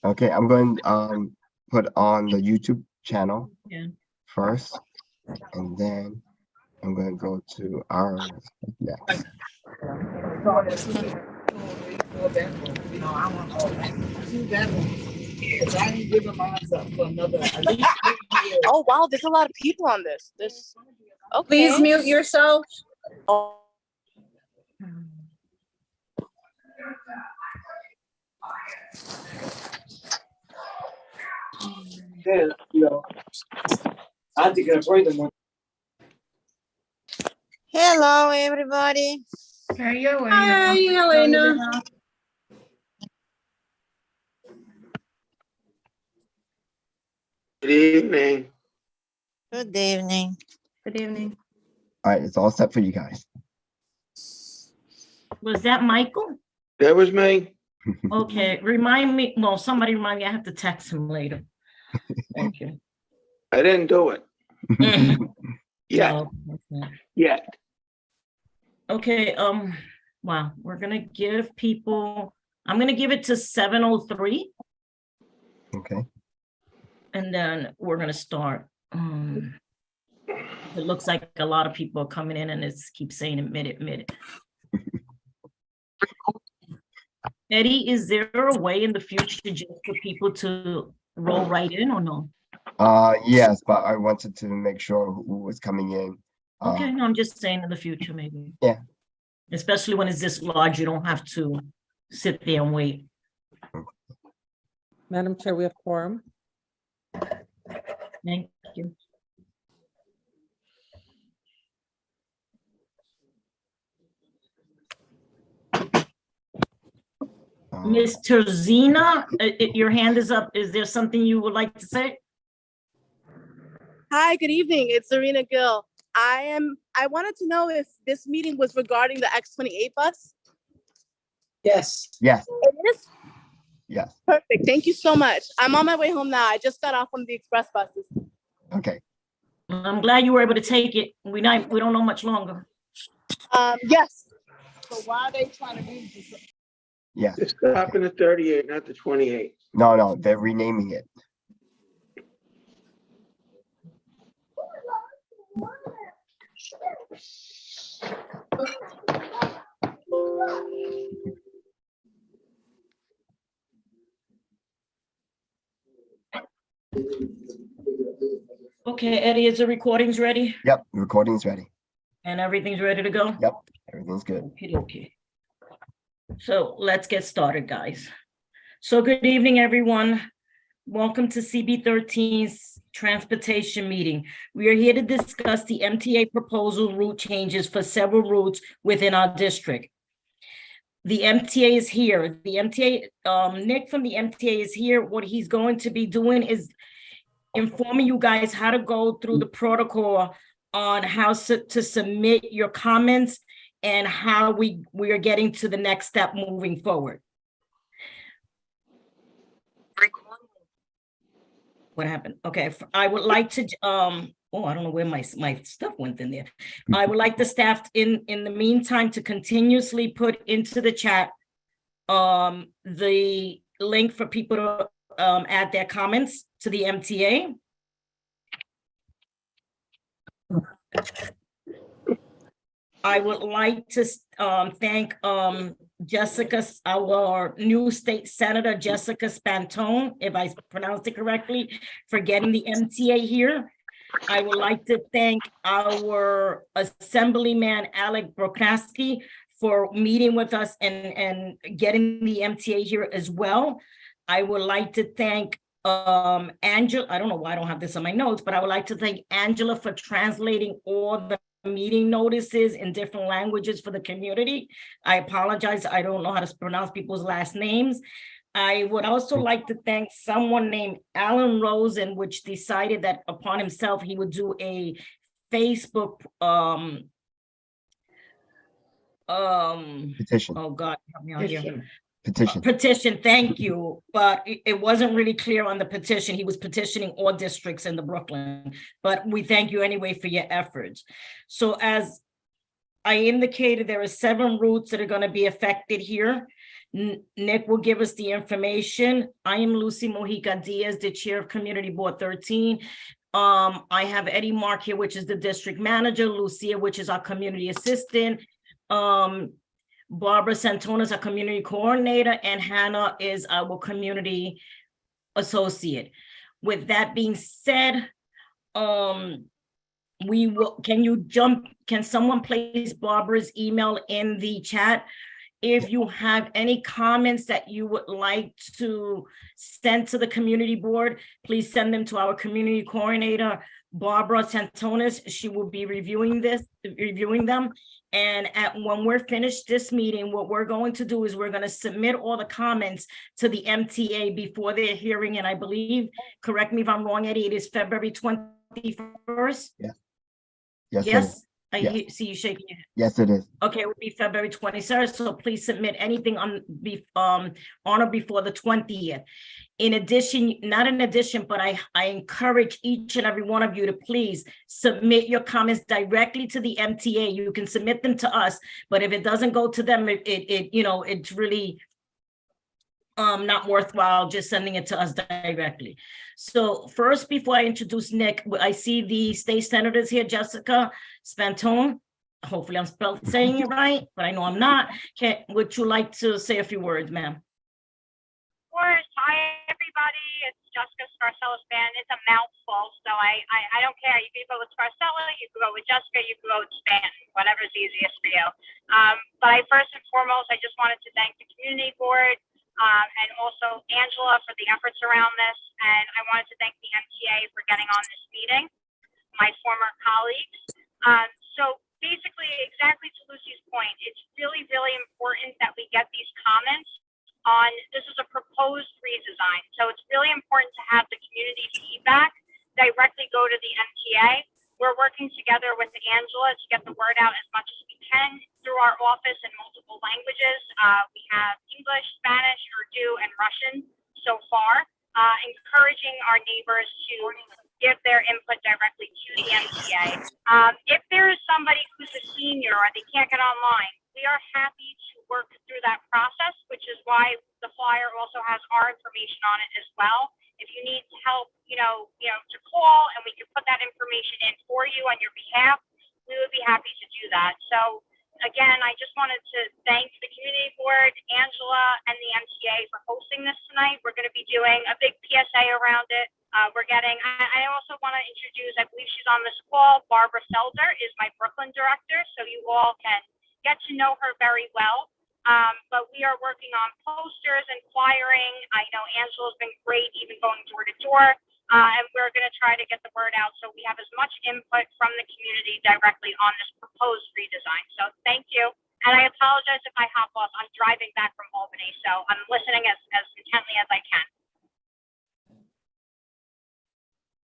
Okay, I'm going put on the YouTube channel first, and then I'm going to go to our next. Oh wow, there's a lot of people on this. Okay. Please mute yourself. Oh. Hello, everybody. Hi, Elena. Good evening. Good evening. Good evening. All right, it's all set for you guys. Was that Michael? That was me. Okay, remind me, well, somebody remind me, I have to text him later. Thank you. I didn't do it yet. Oh, okay. Yet. Okay, wow, we're gonna give people, I'm gonna give it to 7:03, Okay. and then we're gonna start. It looks like a lot of people are coming in and it's keeps saying admit. Eddie, is there a way in the future just for people to roll right in or no? Yes, but I wanted to make sure who was coming in. Okay, no, I'm just saying in the future, maybe. Yeah. Especially when it's this large, you don't have to sit there and wait. Madam Chair, we have quorum. Thank you. Mr. Zena, your hand is up. Is there something you would like to say? Hi, good evening. It's Serena Gill. I wanted to know if this meeting was regarding the X-28 bus. Yes. Yes. It is? Yes. Perfect. Thank you so much. I'm on my way home now. I just got off one of the express buses. Okay. I'm glad you were able to take it. We don't know much longer. Yes. So why are they trying to do this? Yeah. It's stopping at 38, not the 28. No, they're renaming it. Okay, Eddie, is the recordings ready? Yep, the recording's ready. And everything's ready to go? Yep, everything's good. Okay. So let's get started, guys. So good evening, everyone. Welcome to CB13's transportation meeting. We are here to discuss the MTA proposal route changes for several routes within our district. The MTA is here. The MTA, Nick from the MTA is here. What he's going to be doing is informing you guys how to go through the protocol on how to submit your comments and how we are getting to the next step moving forward. What happened? Okay, I would like to, oh, I don't know where my stuff went in there. I would like the staff in the meantime to continuously put into the chat the link for people to add their comments to the MTA. I would like to thank Jessica, our new state senator, Jessica Spantone, if I pronounced it correctly, for getting the MTA here. I would like to thank our Assemblyman, Alec Brokowski, for meeting with us and getting the MTA here as well. I would like to thank Angela. I don't know why I don't have this on my notes, but I would like to thank Angela for translating all the meeting notices in different languages for the community. I apologize. I don't know how to pronounce people's last names. I would also like to thank someone named Alan Rosen, which decided that upon himself, he would do a Facebook Petition. Oh God, help me out here. Petition. Thank you. But it wasn't really clear on the petition. He was petitioning all districts in the Brooklyn, but we thank you anyway for your efforts. So as I indicated, there are 7 routes that are going to be affected here. Nick will give us the information. I am Lucy Mojica Diaz, the chair of Community Board 13. I have Eddie Mark here, which is the district manager, Lucia, which is our community assistant, Barbara Santona is our community coordinator, and Hannah is our community associate. With that being said, can someone place Barbara's email in the chat? If you have any comments that you would like to send to the community board, please send them to our community coordinator, Barbara Santonis. She will be reviewing them. And when we're finished this meeting, what we're going to do is we're going to submit all the comments to the MTA before their hearing. And I believe, correct me if I'm wrong, Eddie, it is February 21st? Yeah. Yes? Yeah. See you shaking your head. Yes, it is. Okay, it will be February 23rd, so please submit anything on or before the 20th. In addition, but I encourage each and every one of you to please submit your comments directly to the MTA. You can submit them to us, but if it doesn't go to them, it's really not worthwhile just sending it to us directly. So first, before I introduce Nick, I see the state senators here, Jessica Spantone. Hopefully I'm saying it right, but I know I'm not. Would you like to say a few words, ma'am? Of course. Hi, everybody. It's Jessica Scarcella-Span. It's a mouthful, so I don't care. You can go with Scarcella, you can go with Jessica, you can go with Span, whatever's easiest for you. But first and foremost, I just wanted to thank the community board, and also Angela for the efforts around this. And I wanted to thank the MTA for getting on this meeting, my former colleagues. So basically, exactly to Lucy's point, it's really, really important that we get these comments on, this is a proposed redesign. So it's really important to have the community feedback directly go to the MTA. We're working together with Angela to get the word out as much as we can through our office in multiple languages. We have English, Spanish, Urdu, and Russian so far, encouraging our neighbors to give their input directly to the MTA. If there is somebody who's a senior or they can't get online, we are happy to work through that process, which is why the flyer also has our information on it as well. If you need help, to call, and we can put that information in for you on your behalf, we would be happy to do that. So again, I just wanted to thank the community board, Angela, and the MTA for hosting this tonight. We're going to be doing a big PSA around it. I also want to introduce, I believe she's on this call, Barbara Felder is my Brooklyn director, so you all can get to know her very well. But we are working on posters and flyering. I know Angela's been great, even going door to door. And we're going to try to get the word out so we have as much input from the community directly on this proposed redesign. So thank you. And I apologize if I hop off. I'm driving back from Albany, so I'm listening as intently as I can.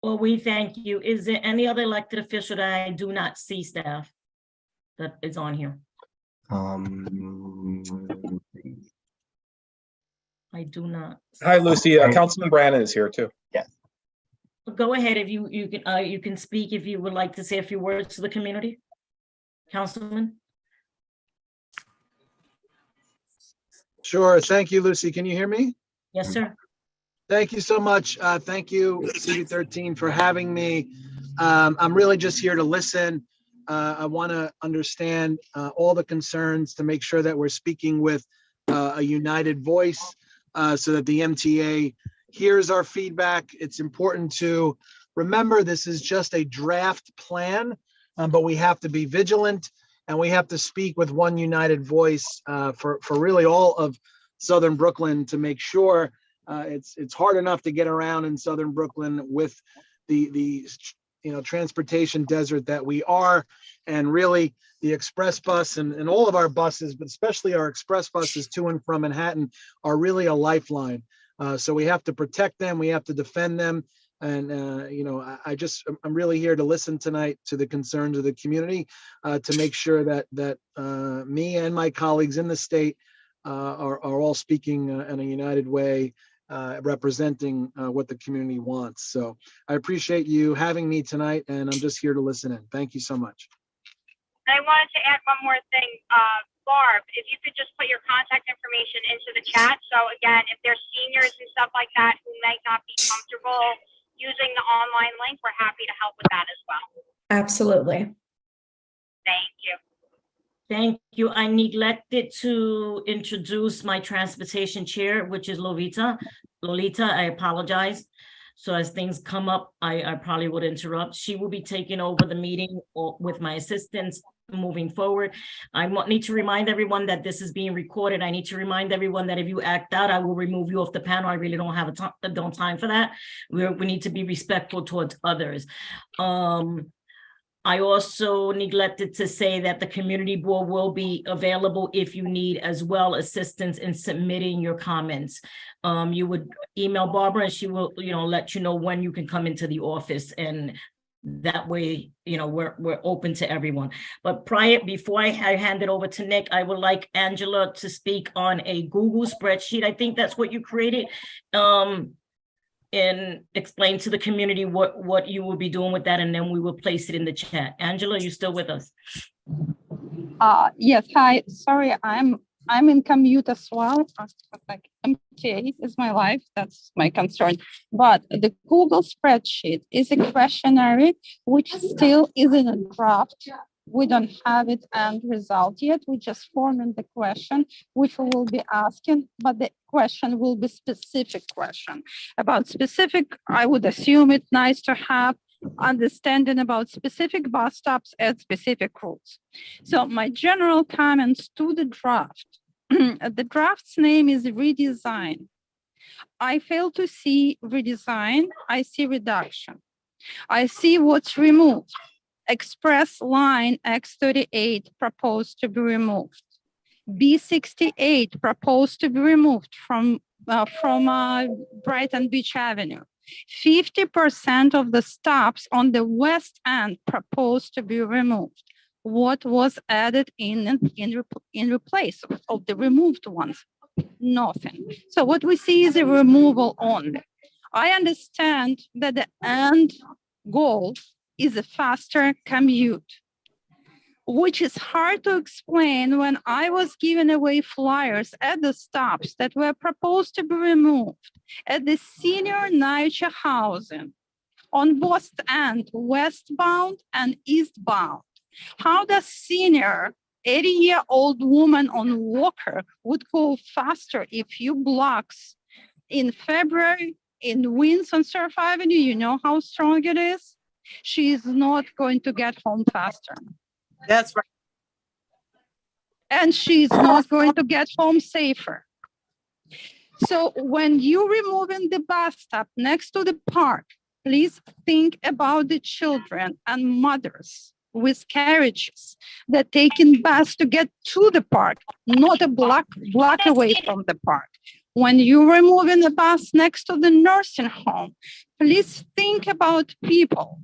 Well, we thank you. Is there any other elected official that I do not see, staff, that is on here? I do not. Hi, Lucy. Councilman Brannon is here too. Yes. Go ahead if you can speak if you would like to say a few words to the community, Councilman. Sure. Thank you, Lucy. Can you hear me? Yes, sir. Thank you so much. Thank you, CV13, for having me. I'm really just here to listen. I want to understand all the concerns to make sure that we're speaking with a united voice so that the MTA hears our feedback. It's important to remember this is just a draft plan, but we have to be vigilant and we have to speak with one united voice for really all of Southern Brooklyn to make sure it's hard enough to get around in Southern Brooklyn with the transportation desert that we are, and really the express bus and all of our buses, but especially our express buses to and from Manhattan, are really a lifeline. So we have to protect them, we have to defend them. And I'm really here to listen tonight to the concerns of the community to make sure that me and my colleagues in the state are all speaking in a united way, representing what the community wants. So I appreciate you having me tonight, and I'm just here to listen in. Thank you so much. I wanted to add one more thing. Barb, if you could just put your contact information into the chat. So again, if there's seniors and stuff like that who might not be comfortable using the online link, we're happy to help with that as well. Absolutely. Thank you. Thank you. I neglected to introduce my transportation chair, which is Lolita. Lolita, I apologize. So as things come up, I probably would interrupt. She will be taking over the meeting with my assistants moving forward. I need to remind everyone that this is being recorded. I need to remind everyone that if you act out, I will remove you off the panel. I really don't have time for that. We need to be respectful towards others. I also neglected to say that the community board will be available if you need as well assistance in submitting your comments. You would email Barbara and she will, let you know when you can come into the office, and that way, we're open to everyone. But before I hand it over to Nick, I would like Angela to speak on a Google spreadsheet. I think that's what you created. And explain to the community what you will be doing with that, and then we will place it in the chat. Angela, are you still with us? Yes, hi, sorry, I'm in commute as well. Like MTA is my life, that's my concern. But the Google spreadsheet is a questionnaire which still is in a draft. We don't have it end result yet. We just forming the question which we will be asking, but the question will be specific question. About specific, I would assume it's nice to have understanding about specific bus stops at specific routes. So my general comments to the draft. The draft's name is redesign. I fail to see redesign, I see reduction. I see what's removed. Express line X38 proposed to be removed. B68 proposed to be removed from Brighton Beach Avenue. 50% of the stops on the west end proposed to be removed. What was added in replace of the removed ones? Nothing. So what we see is a removal only. I understand that the end goal is a faster commute, which is hard to explain when I was giving away flyers at the stops that were proposed to be removed at the senior NYCHA housing on both ends, westbound and eastbound. How does senior 80-year-old woman on walker would go faster if few blocks in February in winds on Surf Avenue? You know how strong it is? She is not going to get home faster. That's right. And she's not going to get home safer. So when you're removing the bus stop next to the park, please think about the children and mothers with carriages that taking bus to get to the park, not a block away from the park. When you're removing the bus next to the nursing home, please think about people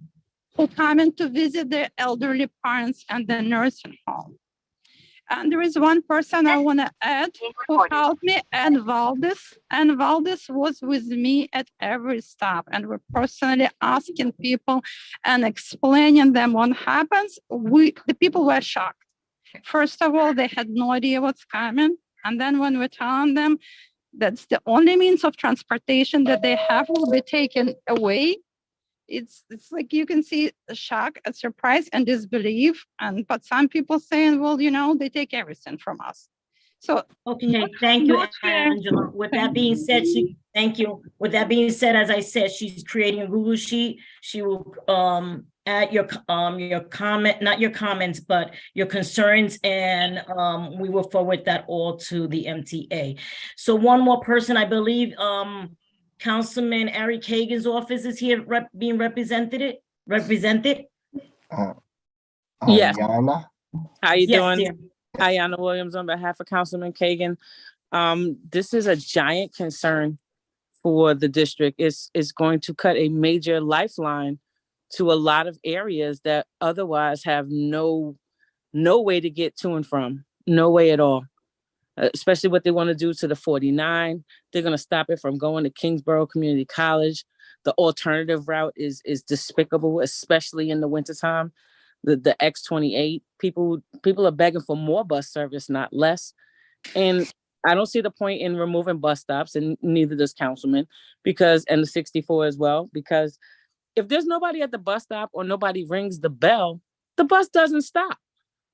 who come in to visit their elderly parents and the nursing home. And there is one person I want to add who helped me, and Valdez. And Valdez was with me at every stop, and we're personally asking people and explaining them what happens. The people were shocked. First of all, they had no idea what's coming. And then when we're telling them that's the only means of transportation that they have will be taken away, it's like you can see a shock, a surprise, and disbelief. But some people saying, well, they take everything from us. So okay, thank you, Angela. With that being said, thank you. With that being said, as I said, she's creating a Google sheet. She will add your comment, not your comments, but your concerns, and we will forward that all to the MTA. So one more person, I believe, Councilman Eric Hagan's office is here being represented. Yes. Yana? How you doing? Dear. Ayana Williams on behalf of Councilman Kagan. This is a giant concern for the district. It's going to cut a major lifeline to a lot of areas that otherwise have no way to get to and from. No way at all. Especially what they want to do to the 49. They're going to stop it from going to Kingsborough Community College. The alternative route is despicable, especially in the wintertime. the X28. People are begging for more bus service, not less. And I don't see the point in removing bus stops, and neither does Councilman, and the 64 as well, because if there's nobody at the bus stop or nobody rings the bell, the bus doesn't stop.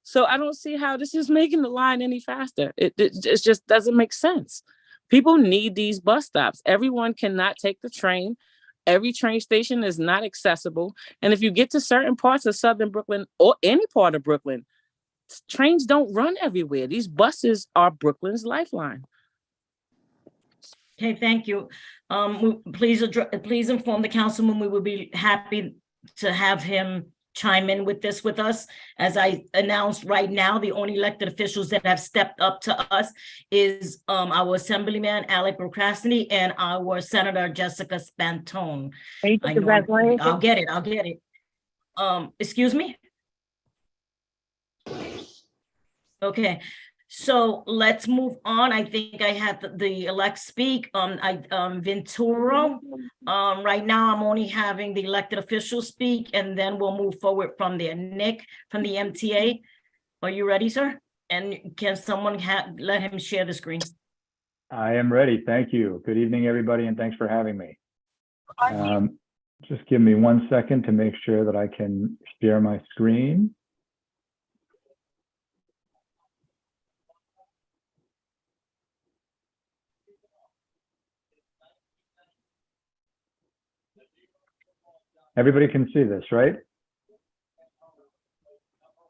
So I don't see how this is making the line any faster. It just doesn't make sense. People need these bus stops. Everyone cannot take the train. Every train station is not accessible. And if you get to certain parts of Southern Brooklyn or any part of Brooklyn, trains don't run everywhere. These buses are Brooklyn's lifeline. Okay, thank you. Please inform the councilman. We would be happy to have him chime in with this with us. As I announced right now, the only elected officials that have stepped up to us is our Assemblyman Alec Procrastini and our Senator Jessica Spantone. I'll get it. Excuse me? Okay. So let's move on. I think I had the elect speak. Ventura. Right now, I'm only having the elected officials speak, and then we'll move forward from there. Nick from the MTA, are you ready, sir? And can someone let him share the screen? I am ready. Thank you. Good evening, everybody, and thanks for having me. Just give me 1 second to make sure that I can share my screen. Everybody can see this, right?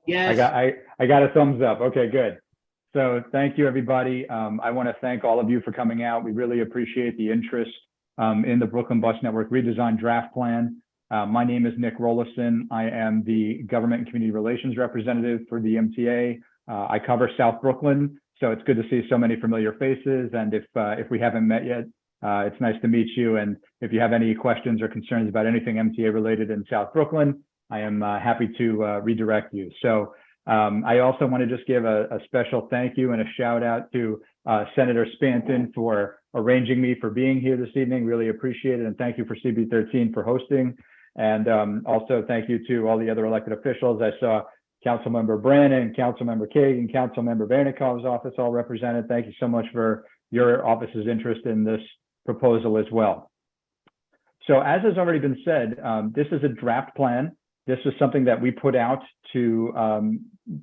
Yes. I got a thumbs up. Okay, good. So thank you, everybody. I want to thank all of you for coming out. We really appreciate the interest in the Brooklyn Bus Network redesign draft plan. My name is Nick Rollison. I am the Government and Community Relations Representative for the MTA. I cover South Brooklyn, so it's good to see so many familiar faces. And if we haven't met yet, it's nice to meet you. And if you have any questions or concerns about anything MTA related in South Brooklyn, I am happy to redirect you. So I also want to just give a special thank you and a shout out to Senator Spanton for arranging me for being here this evening. Really appreciate it. And thank you for CB13 for hosting. And also thank you to all the other elected officials. I saw Councilmember Brannan, Councilmember Kagan, Councilmember Varnikov's office all represented. Thank you so much for your office's interest in this proposal as well. So as has already been said, this is a draft plan. This is something that we put out to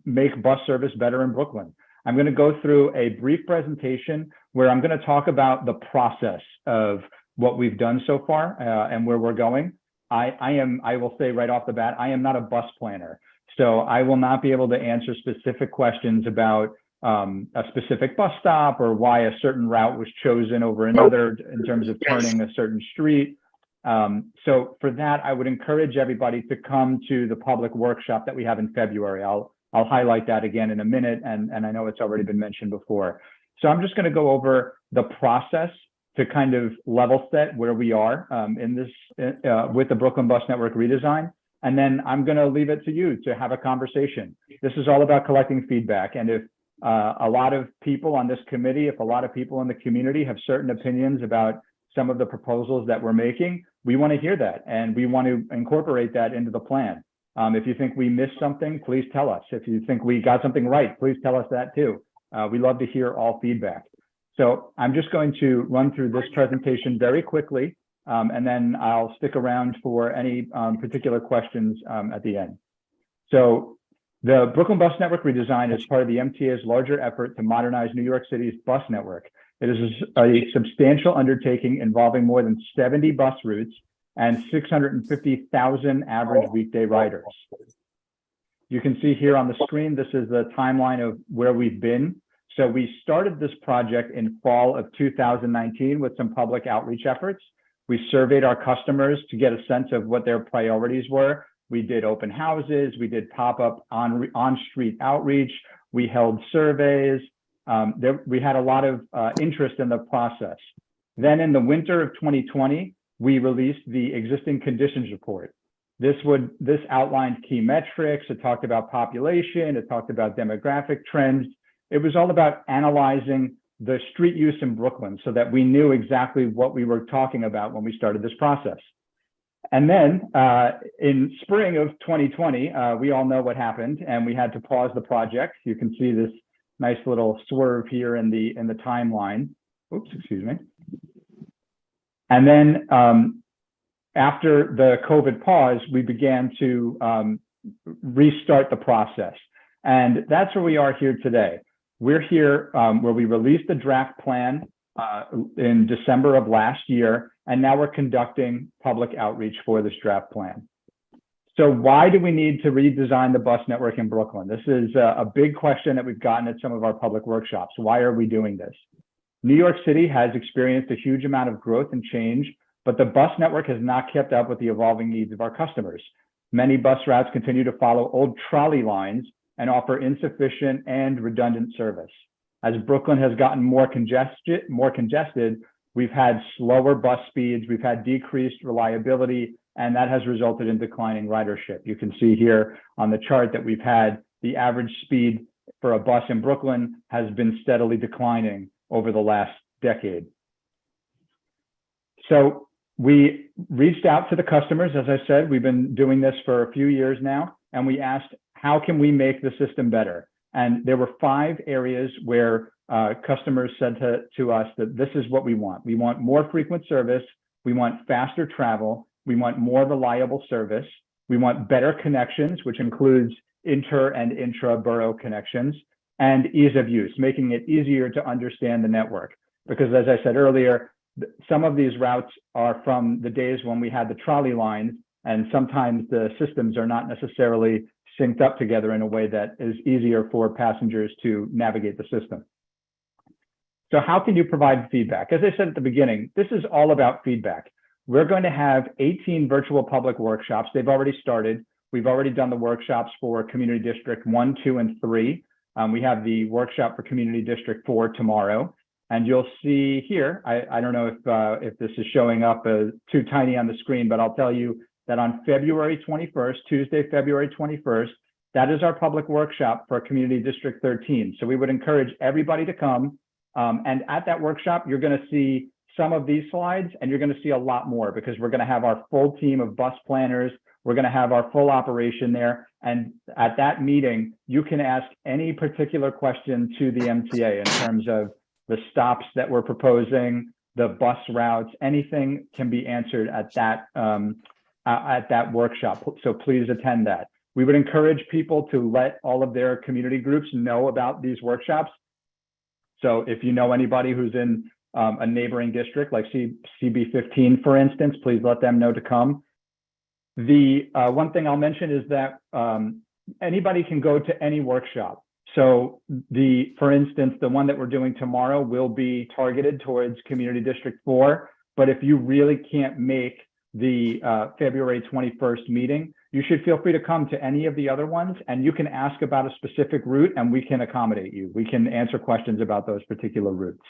make bus service better in Brooklyn. I'm going to go through a brief presentation where I'm going to talk about the process of what we've done so far and where we're going. I will say right off the bat, I am not a bus planner. So I will not be able to answer specific questions about a specific bus stop or why a certain route was chosen over another in terms of turning a certain street. So for that, I would encourage everybody to come to the public workshop that we have in February. I'll highlight that again in a minute, and I know it's already been mentioned before. So I'm just going to go over the process to kind of level set where we are in this with the Brooklyn Bus Network redesign. And then I'm going to leave it to you to have a conversation. This is all about collecting feedback. And if a lot of people on this committee, if a lot of people in the community have certain opinions about some of the proposals that we're making, we want to hear that and we want to incorporate that into the plan. If you think we missed something, please tell us. If you think we got something right, please tell us that too. We love to hear all feedback. So I'm just going to run through this presentation very quickly, and then I'll stick around for any particular questions at the end. So the Brooklyn Bus Network redesign is part of the MTA's larger effort to modernize New York City's bus network. It is a substantial undertaking involving more than 70 bus routes and 650,000 average weekday riders. You can see here on the screen, this is the timeline of where we've been. So we started this project in fall of 2019 with some public outreach efforts. We surveyed our customers to get a sense of what their priorities were. We did open houses, we did pop-up on-street outreach, we held surveys. We had a lot of interest in the process. Then in the winter of 2020, we released the existing conditions report. This outlined key metrics. It talked about population. It talked about demographic trends. It was all about analyzing the street use in Brooklyn so that we knew exactly what we were talking about when we started this process. And then in spring of 2020, we all know what happened, and we had to pause the project. You can see this nice little swerve here in the timeline. Oops, excuse me. And then after the COVID pause, we began to restart the process. And that's where we are here today. We're here where we released the draft plan in December of last year, and now we're conducting public outreach for this draft plan. So why do we need to redesign the bus network in Brooklyn? This is a big question that we've gotten at some of our public workshops. Why are we doing this? New York City has experienced a huge amount of growth and change, but the bus network has not kept up with the evolving needs of our customers. Many bus routes continue to follow old trolley lines and offer insufficient and redundant service. As Brooklyn has gotten more congested, we've had slower bus speeds, we've had decreased reliability, and that has resulted in declining ridership. You can see here on the chart that we've had the average speed for a bus in Brooklyn has been steadily declining over the last decade. So we reached out to the customers. As I said, we've been doing this for a few years now, and we asked, how can we make the system better? And there were 5 areas where customers said to us that this is what we want. We want more frequent service. We want faster travel. We want more reliable service. We want better connections, which includes inter and intra-borough connections, and ease of use, making it easier to understand the network. Because as I said earlier, some of these routes are from the days when we had the trolley lines, and sometimes the systems are not necessarily synced up together in a way that is easier for passengers to navigate the system. So how can you provide feedback? As I said at the beginning, this is all about feedback. We're going to have 18 virtual public workshops. They've already started. We've already done the workshops for Community District 1, 2, and 3. We have the workshop for Community District 4 tomorrow. And you'll see here, I don't know if this is showing up too tiny on the screen, but I'll tell you that on February 21st, Tuesday, February 21st, that is our public workshop for Community District 13. So we would encourage everybody to come. And at that workshop, you're going to see some of these slides, and you're going to see a lot more, because we're going to have our full team of bus planners. We're going to have our full operation there. And at that meeting, you can ask any particular question to the MTA in terms of the stops that we're proposing, the bus routes, anything can be answered at that workshop. So please attend that. We would encourage people to let all of their community groups know about these workshops. So if you know anybody who's in a neighboring district like CB15, for instance, please let them know to come. The one thing I'll mention is that anybody can go to any workshop. So for instance, the one that we're doing tomorrow will be targeted towards Community District 4. But if you really can't make the February 21st meeting, you should feel free to come to any of the other ones, and you can ask about a specific route and we can accommodate you. We can answer questions about those particular routes.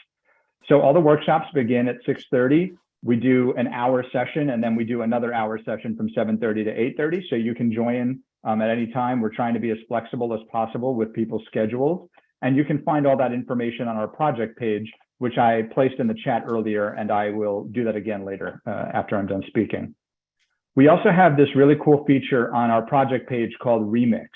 So all the workshops begin at 6:30. We do an hour session, and then we do another hour session from 7:30 to 8:30. So you can join at any time. We're trying to be as flexible as possible with people's schedules. And you can find all that information on our project page, which I placed in the chat earlier, and I will do that again later after I'm done speaking. We also have this really cool feature on our project page called Remix.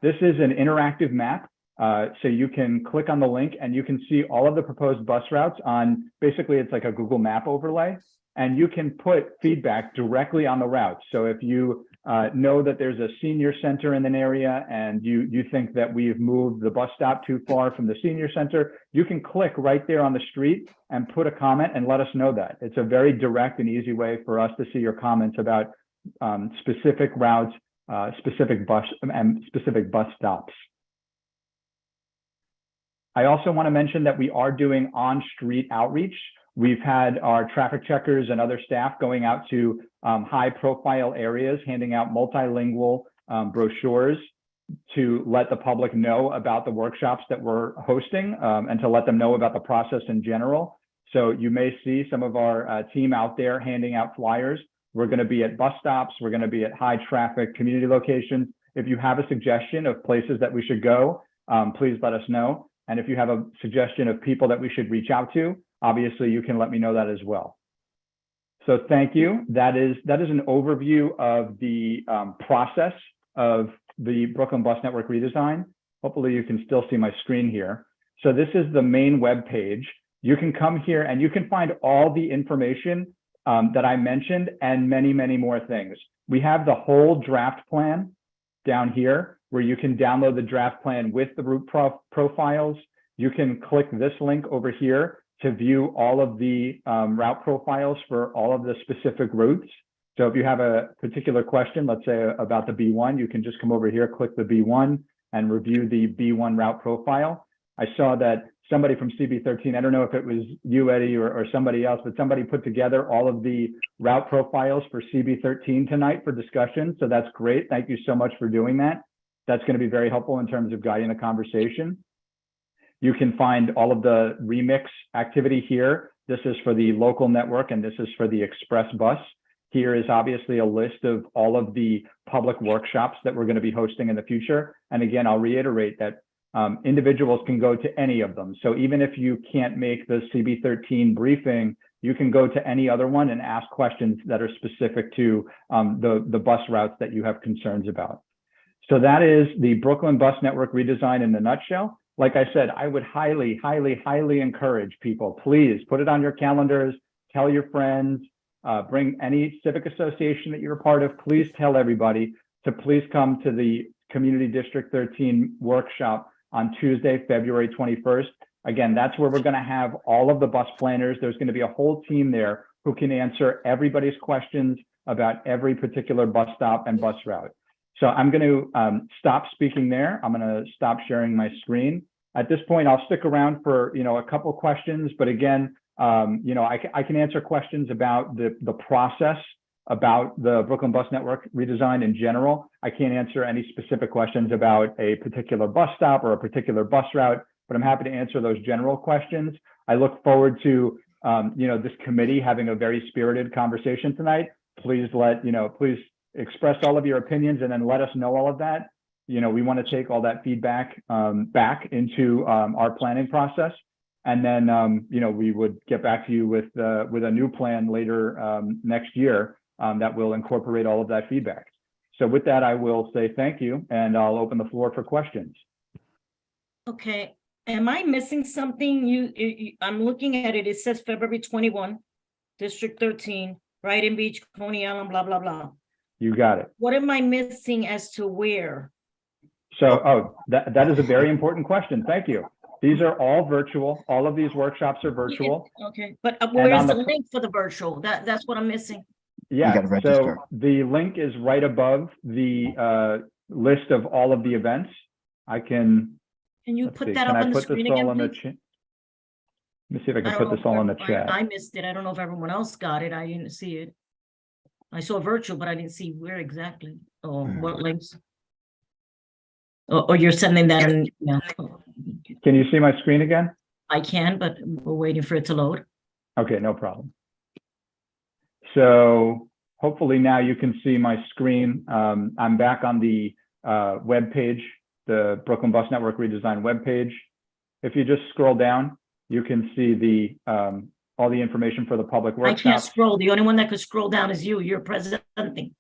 This is an interactive map. So you can click on the link and you can see all of the proposed bus routes on, basically it's like a Google Map overlay, and you can put feedback directly on the routes. So if you know that there's a senior center in an area and you think that we've moved the bus stop too far from the senior center, you can click right there on the street and put a comment and let us know that. It's a very direct and easy way for us to see your comments about specific routes, specific bus stops. I also want to mention that we are doing on-street outreach. We've had our traffic checkers and other staff going out to high-profile areas, handing out multilingual brochures to let the public know about the workshops that we're hosting and to let them know about the process in general. So you may see some of our team out there handing out flyers. We're going to be at bus stops. We're going to be at high-traffic community locations. If you have a suggestion of places that we should go, please let us know. And if you have a suggestion of people that we should reach out to, obviously you can let me know that as well. So thank you. That is an overview of the process of the Brooklyn Bus Network redesign. Hopefully you can still see my screen here. So this is the main web page. You can come here and you can find all the information that I mentioned and many, many more things. We have the whole draft plan down here where you can download the draft plan with the route profiles. You can click this link over here to view all of the route profiles for all of the specific routes. So if you have a particular question, let's say about the B1, you can just come over here, click the B1 and review the B1 route profile. I saw that somebody from CB13, I don't know if it was you, Eddie, or somebody else, but somebody put together all of the route profiles for CB13 tonight for discussion. So that's great. Thank you so much for doing that. That's going to be very helpful in terms of guiding the conversation. You can find all of the remix activity here. This is for the local network and this is for the express bus. Here is obviously a list of all of the public workshops that we're going to be hosting in the future. And again, I'll reiterate that individuals can go to any of them. So even if you can't make the CB13 briefing, you can go to any other one and ask questions that are specific to the bus routes that you have concerns about. So that is the Brooklyn Bus Network redesign in a nutshell. Like I said, I would highly, highly, highly encourage people, please put it on your calendars, tell your friends, bring any civic association that you're a part of, please tell everybody to please come to the Community District 13 workshop on Tuesday, February 21st. Again, that's where we're going to have all of the bus planners. There's going to be a whole team there who can answer everybody's questions about every particular bus stop and bus route. So I'm going to stop speaking there. I'm going to stop sharing my screen. At this point, I'll stick around for a couple of questions. But again, I can answer questions about the process, about the Brooklyn Bus Network redesign in general. I can't answer any specific questions about a particular bus stop or a particular bus route, but I'm happy to answer those general questions. I look forward to this committee having a very spirited conversation tonight. Please please express all of your opinions and then let us know all of that. We want to take all that feedback back into our planning process. And then, we would get back to you with a new plan later next year that will incorporate all of that feedback. So with that, I will say thank you, and I'll open the floor for questions. Okay, am I missing something? I'm looking at it. It says February 21, District 13, Brighton Beach, Coney Island, blah, blah, blah. You got it. What am I missing as to where? So, that is a very important question. Thank you. These are all virtual. All of these workshops are virtual. Okay, but where's the link for the virtual? That's what I'm missing. Yeah, so the link is right above the list of all of the events. I can. Can you put that up on the screen again, please? Let me see if I can put this all in the chat. I missed it. I don't know if everyone else got it. I didn't see it. I saw virtual, but I didn't see where exactly or what links. Or you're sending that in. Yeah. Can you see my screen again? I can, but we're waiting for it to load. Okay, no problem. So hopefully now you can see my screen. I'm back on the web page, the Brooklyn Bus Network redesign web page. If you just scroll down, you can see the all the information for the public workshop. I can't scroll. The only one that could scroll down is you. You're presenting.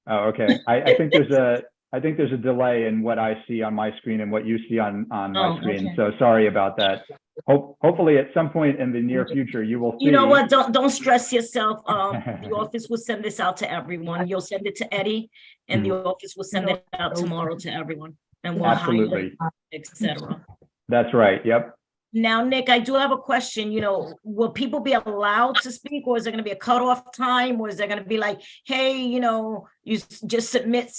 Oh, okay. I think there's a delay in what I see on my screen and what you see on my screen. Okay. So sorry about that. Hopefully at some point in the near future, you will see. You know what? Don't stress yourself. The office will send this out to everyone. You'll send it to Eddie and the office will send it out tomorrow to everyone. And we'll highlight, etc. That's right. Yep. Now, Nick, I do have a question. Will people be allowed to speak, or is there going to be a cutoff time, or is there going to be like, hey, you just submit,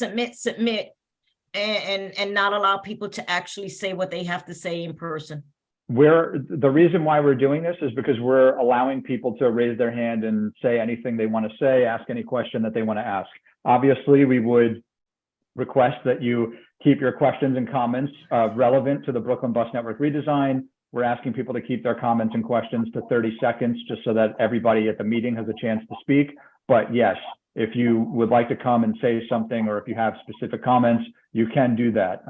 and not allow people to actually say what they have to say in person? The reason why we're doing this is because we're allowing people to raise their hand and say anything they want to say, ask any question that they want to ask. Obviously, we would request that you keep your questions and comments relevant to the Brooklyn Bus Network redesign. We're asking people to keep their comments and questions to 30 seconds, just so that everybody at the meeting has a chance to speak. But yes, if you would like to come and say something, or if you have specific comments, you can do that.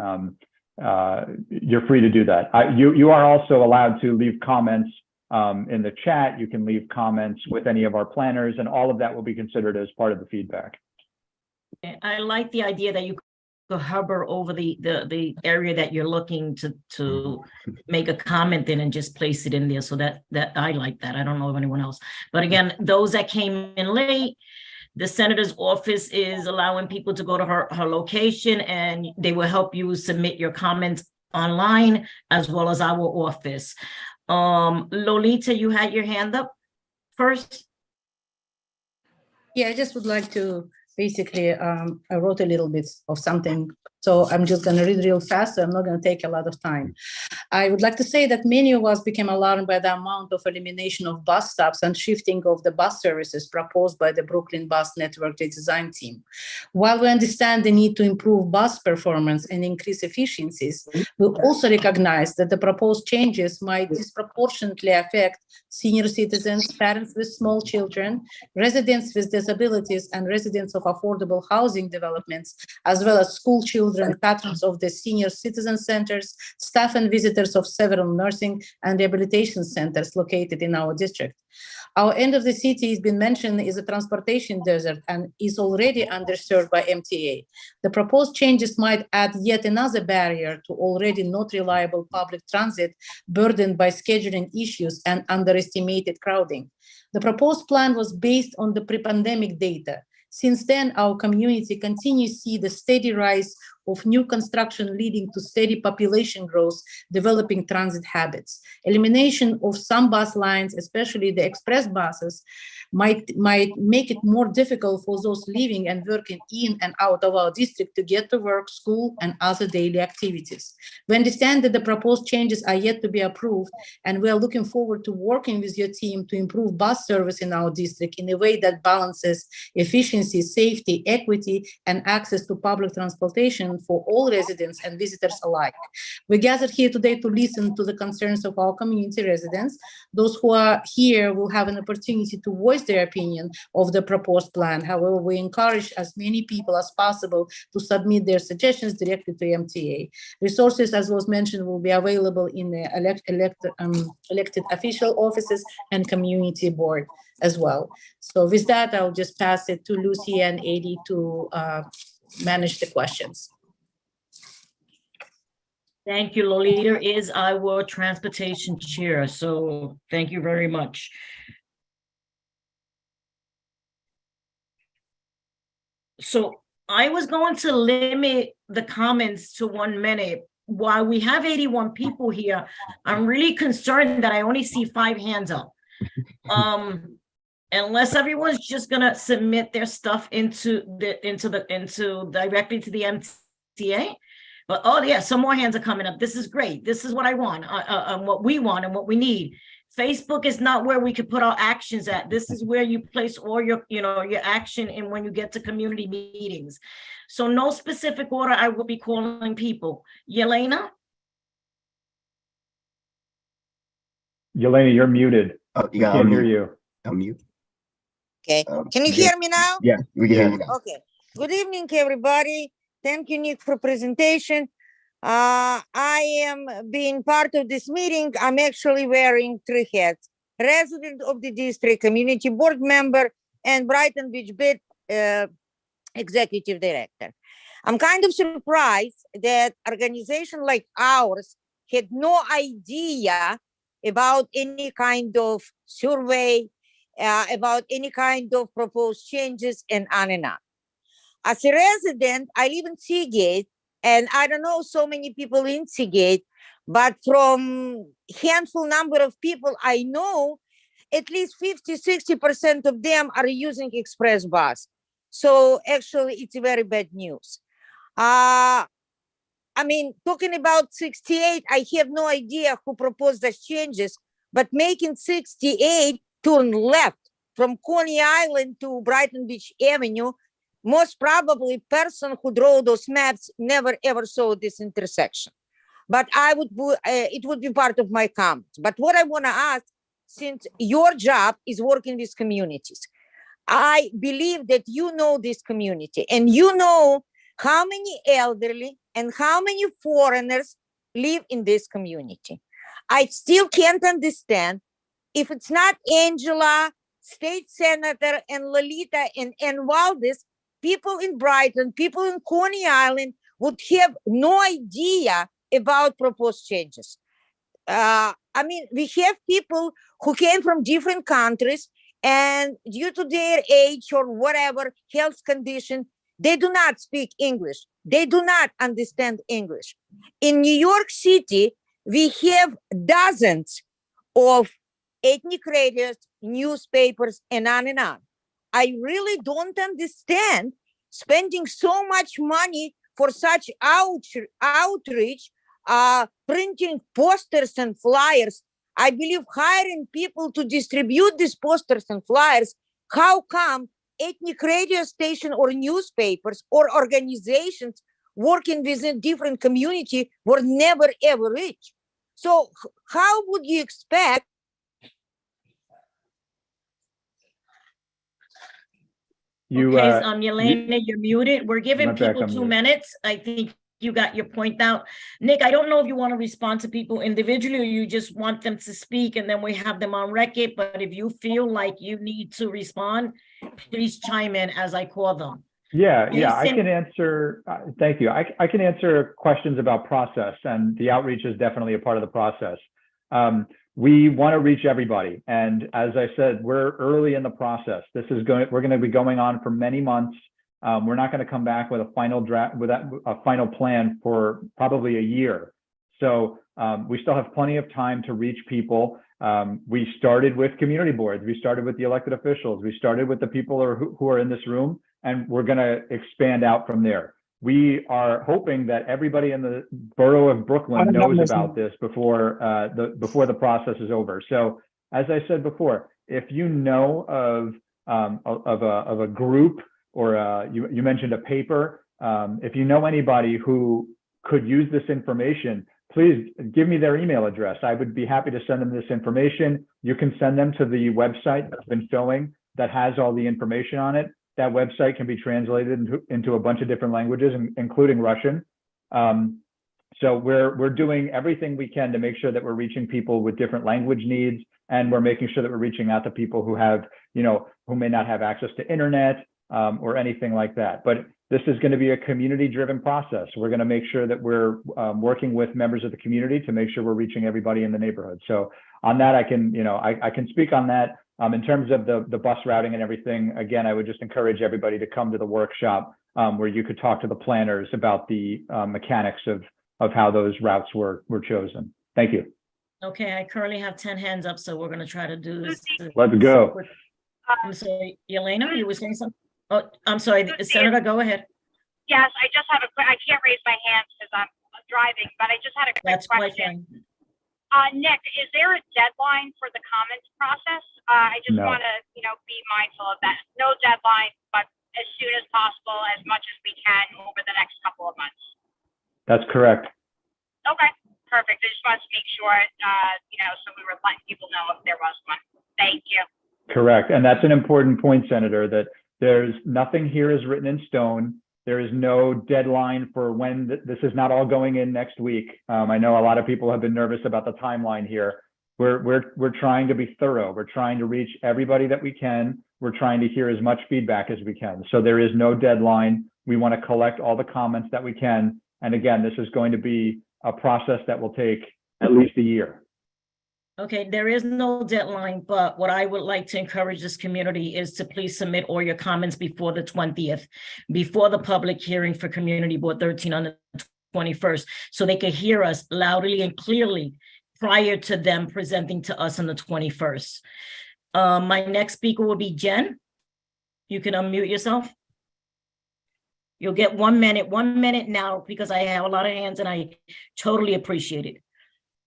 You're free to do that. You are also allowed to leave comments in the chat. You can leave comments with any of our planners, and all of that will be considered as part of the feedback. I like the idea that you could hover over the area that you're looking to make a comment in and just place it in there. So that I like that. I don't know of anyone else. But again, those that came in late, the senator's office is allowing people to go to her location, and they will help you submit your comments online as well as our office. Lolita, you had your hand up first. Yeah, I just would like to basically, I wrote a little bit of something, so I'm just going to read real fast, so I'm not going to take a lot of time. I would like to say that many of us became alarmed by the amount of elimination of bus stops and shifting of the bus services proposed by the Brooklyn Bus Network redesign team. While we understand the need to improve bus performance and increase efficiencies, we also recognize that the proposed changes might disproportionately affect senior citizens, parents with small children, residents with disabilities, and residents of affordable housing developments, as well as school children, patrons of the senior citizen centers, staff and visitors of several nursing and rehabilitation centers located in our district. Our end of the city has been mentioned is a transportation desert and is already underserved by MTA. The proposed changes might add yet another barrier to already not reliable public transit burdened by scheduling issues and underestimated crowding. The proposed plan was based on the pre-pandemic data. Since then, our community continues to see the steady rise of new construction leading to steady population growth, developing transit habits. Elimination of some bus lines, especially the express buses, might make it more difficult for those living and working in and out of our district to get to work, school, and other daily activities. We understand that the proposed changes are yet to be approved, and we are looking forward to working with your team to improve bus service in our district in a way that balances efficiency, safety, equity, and access to public transportation for all residents and visitors alike. We gathered here today to listen to the concerns of our community residents. Those who are here will have an opportunity to voice their opinion of the proposed plan. However, we encourage as many people as possible to submit their suggestions directly to MTA. Resources, as was mentioned, will be available in the elected official offices and community board as well. So with that, I'll just pass it to Lucy and Adi to manage the questions. Thank you. Lolita is our transportation chair, so thank you very much. So I was going to limit the comments to 1 minute. While we have 81 people here, I'm really concerned that I only see 5 hands up. Unless everyone's just gonna submit their stuff into directly to the MTA. But oh yeah, some more hands are coming up. This is great. This is what I want, what we want and what we need. Facebook is not where we could put our actions at. This is where you place all your, your action in when you get to community meetings. So no specific order, I will be calling people. Yelena? Yelena, you're muted. You can't hear you. I'm mute. Okay. Can you hear me now? Yeah, we can hear you now. Okay. Good evening, everybody. Thank you, Nick, for presentation. I am being part of this meeting. I'm actually wearing 3 hats: resident of the district, community board member, and Brighton Beach Bid executive director. I'm kind of surprised that organization like ours had no idea about any kind of survey, about any kind of proposed changes, and on and on. As a resident, I live in Seagate, and I don't know so many people in Seagate, but from handful number of people I know, at least 50–60% of them are using express bus. So actually, it's very bad news. I mean, talking about 68, I have no idea who proposed those changes, but making 68 turn left from Coney Island to Brighton Beach Avenue, most probably person who drew those maps never ever saw this intersection. But it would be part of my comments. But what I want to ask, since your job is working with communities, I believe that you know this community and you know how many elderly and how many foreigners live in this community. I still can't understand If it's not Angela, State Senator, and Lolita and Valdez, people in Brighton, people in Coney Island would have no idea about proposed changes. I mean, we have people who came from different countries, and due to their age or whatever health condition, they do not speak English. They do not understand English. In New York City, we have dozens of ethnic radios, newspapers, and on and on. I really don't understand spending so much money for such outreach, printing posters and flyers. I believe hiring people to distribute these posters and flyers. How come ethnic radio station or newspapers or organizations working within different community were never ever reached? So how would you expect? Okay, Yelena, you're muted. We're giving Right back, people I'm 2 muted. minutes. I think you got your point out. Nick, I don't know if you want to respond to people individually or you just want them to speak and then we have them on record. But if you feel like you need to respond, please chime in as I call them. Yeah, I Jason- can answer. Thank you. I can answer questions about process, and the outreach is definitely a part of the process. We want to reach everybody, and as I said, we're early in the process. We're going to be going on for many months. We're not going to come back with a final draft, with a final plan for probably a year. So we still have plenty of time to reach people. We started with community boards. We started with the elected officials. We started with the people who are in this room, and we're going to expand out from there. We are hoping that everybody in the borough of Brooklyn knows about this before the process is over. So, as I said before, if you know of a group, or you mentioned a paper, if you know anybody who could use this information, please give me their email address. I would be happy to send them this information. You can send them to the website that's been filling that has all the information on it. That website can be translated into a bunch of different languages, including Russian. So we're doing everything we can to make sure that we're reaching people with different language needs, and we're making sure that we're reaching out to people who have, who may not have access to internet or anything like that. But this is going to be a community-driven process. We're going to make sure that we're working with members of the community to make sure we're reaching everybody in the neighborhood. So on that, I can, I can speak on that. In terms of the bus routing and everything, again, I would just encourage everybody to come to the workshop where you could talk to the planners about the mechanics of how those routes were chosen. Thank you. Okay, I currently have 10 hands up, so we're going to try to do this. Let's go. I'm sorry, Yelena, you were saying something? Oh, I'm sorry, Senator, go ahead. Yes, I just have a quick, I can't raise my hand because I'm driving, but I just had a quick That's quite question. fine. Nick, is there a deadline for the comments process? I just No. want to, be mindful of that. No deadline, but as soon as possible, as much as we can over the next couple of months. That's correct. Okay, perfect. I just wanted to make sure, so we were letting people know if there was one. Thank you. Correct. And that's an important point, Senator, that there's nothing here is written in stone. There is no deadline for when this is not all going in next week. I know a lot of people have been nervous about the timeline here. We're trying to be thorough. We're trying to reach everybody that we can. We're trying to hear as much feedback as we can. So there is no deadline. We want to collect all the comments that we can. And again, this is going to be a process that will take at least a year. Okay, there is no deadline, but what I would like to encourage this community is to please submit all your comments before the 20th, before the public hearing for Community Board 13 on the 21st, so they can hear us loudly and clearly prior to them presenting to us on the 21st. My next speaker will be Jen. You can unmute yourself. You'll get 1 minute now, because I have a lot of hands and I totally appreciate it.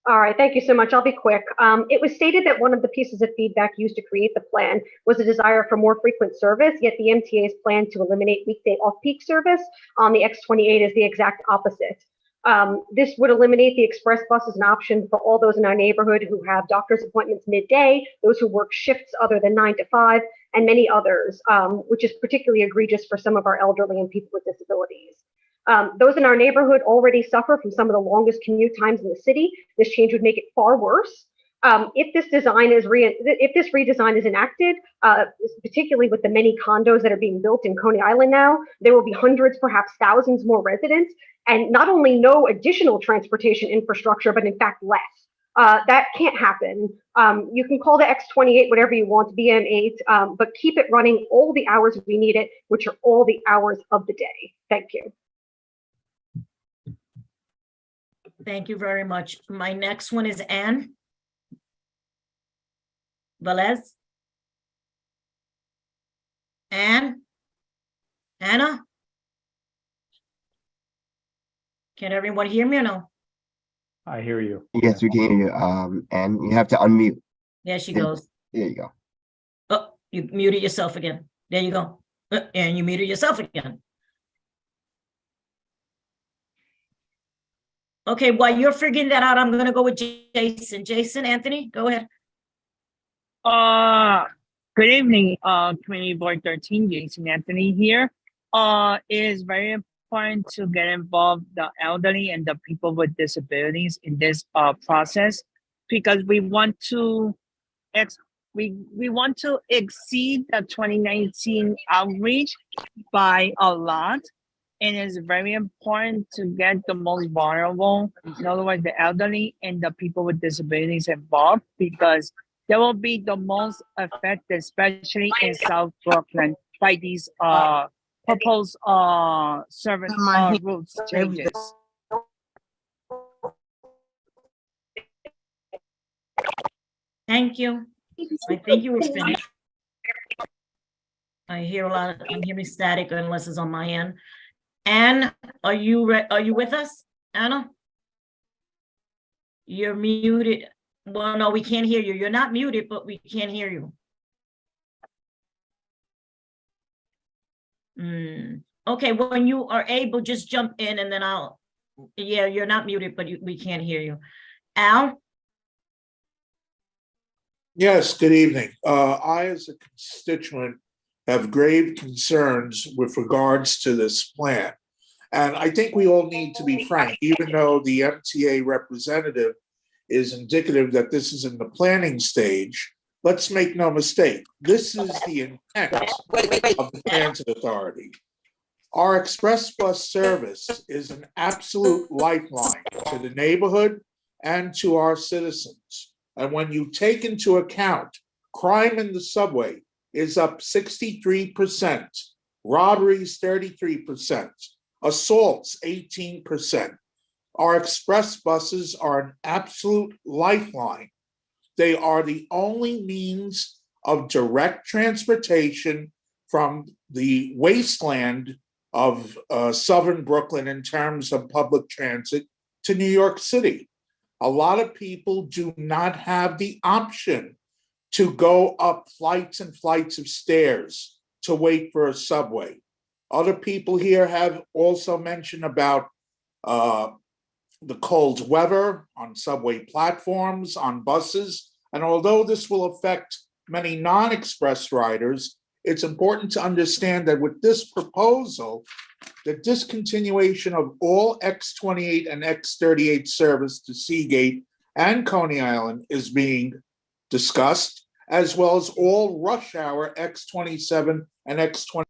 All right, thank you so much. I'll be quick. It was stated that one of the pieces of feedback used to create the plan was a desire for more frequent service, yet the MTA's plan to eliminate weekday off-peak service on the X28 is the exact opposite. This would eliminate the express bus as an option for all those in our neighborhood who have doctor's appointments midday, those who work shifts other than 9 to 5, and many others, which is particularly egregious for some of our elderly and people with disabilities. Those in our neighborhood already suffer from some of the longest commute times in the city. This change would make it far worse. If this redesign is enacted, particularly with the many condos that are being built in Coney Island now, there will be hundreds, perhaps thousands more residents, and not only no additional transportation infrastructure, but in fact less. That can't happen. You can call the X28 whatever you want, BM8, but keep it running all the hours we need it, which are all the hours of the day. Thank you. Thank you very much. My next one is Anne Velez. Anna? Can everyone hear me or no? I hear you. Yes, we can hear you. And you have to unmute. There she goes. There you go. Oh, you muted yourself again. There you go. And you muted yourself again. Okay, while you're figuring that out, I'm going to go with Jason. Jason, Anthony, go ahead. Good evening, Community Board 13, Jason Anthony here. It is very important to get involved the elderly and the people with disabilities in this process, because we want to we want to exceed the 2019 outreach by a lot. And it's very important to get the most vulnerable, in other words, the elderly and the people with disabilities involved, because they will be the most affected, especially in South Brooklyn, by these proposed service routes changes. Thank you. I think you were finished. I hear a lot. I'm hearing static unless it's on my end. Anne, are you with us, Anna? You're muted. Well, no, we can't hear you. You're not muted, but we can't hear you. Okay, when you are able, just jump in and then yeah, you're not muted, but we can't hear you. Al? Yes, good evening. I, as a constituent, have grave concerns with regards to this plan. And I think we all need to be frank, even though the MTA representative is indicative that this is in the planning stage. Let's make no mistake, this is the intent of the Transit Authority. Our express bus service is an absolute lifeline to the neighborhood and to our citizens. And when you take into account crime in the subway is up 63%, robberies 33%, assaults 18%. Our express buses are an absolute lifeline. They are the only means of direct transportation from the wasteland of Southern Brooklyn in terms of public transit to New York City. A lot of people do not have the option to go up flights and flights of stairs to wait for a subway. Other people here have also mentioned about the cold weather on subway platforms, on buses. And although this will affect many non-express riders, it's important to understand that with this proposal, the discontinuation of all X28 and X38 service to Seagate and Coney Island is being discussed, as well as all rush hour X27 and X20.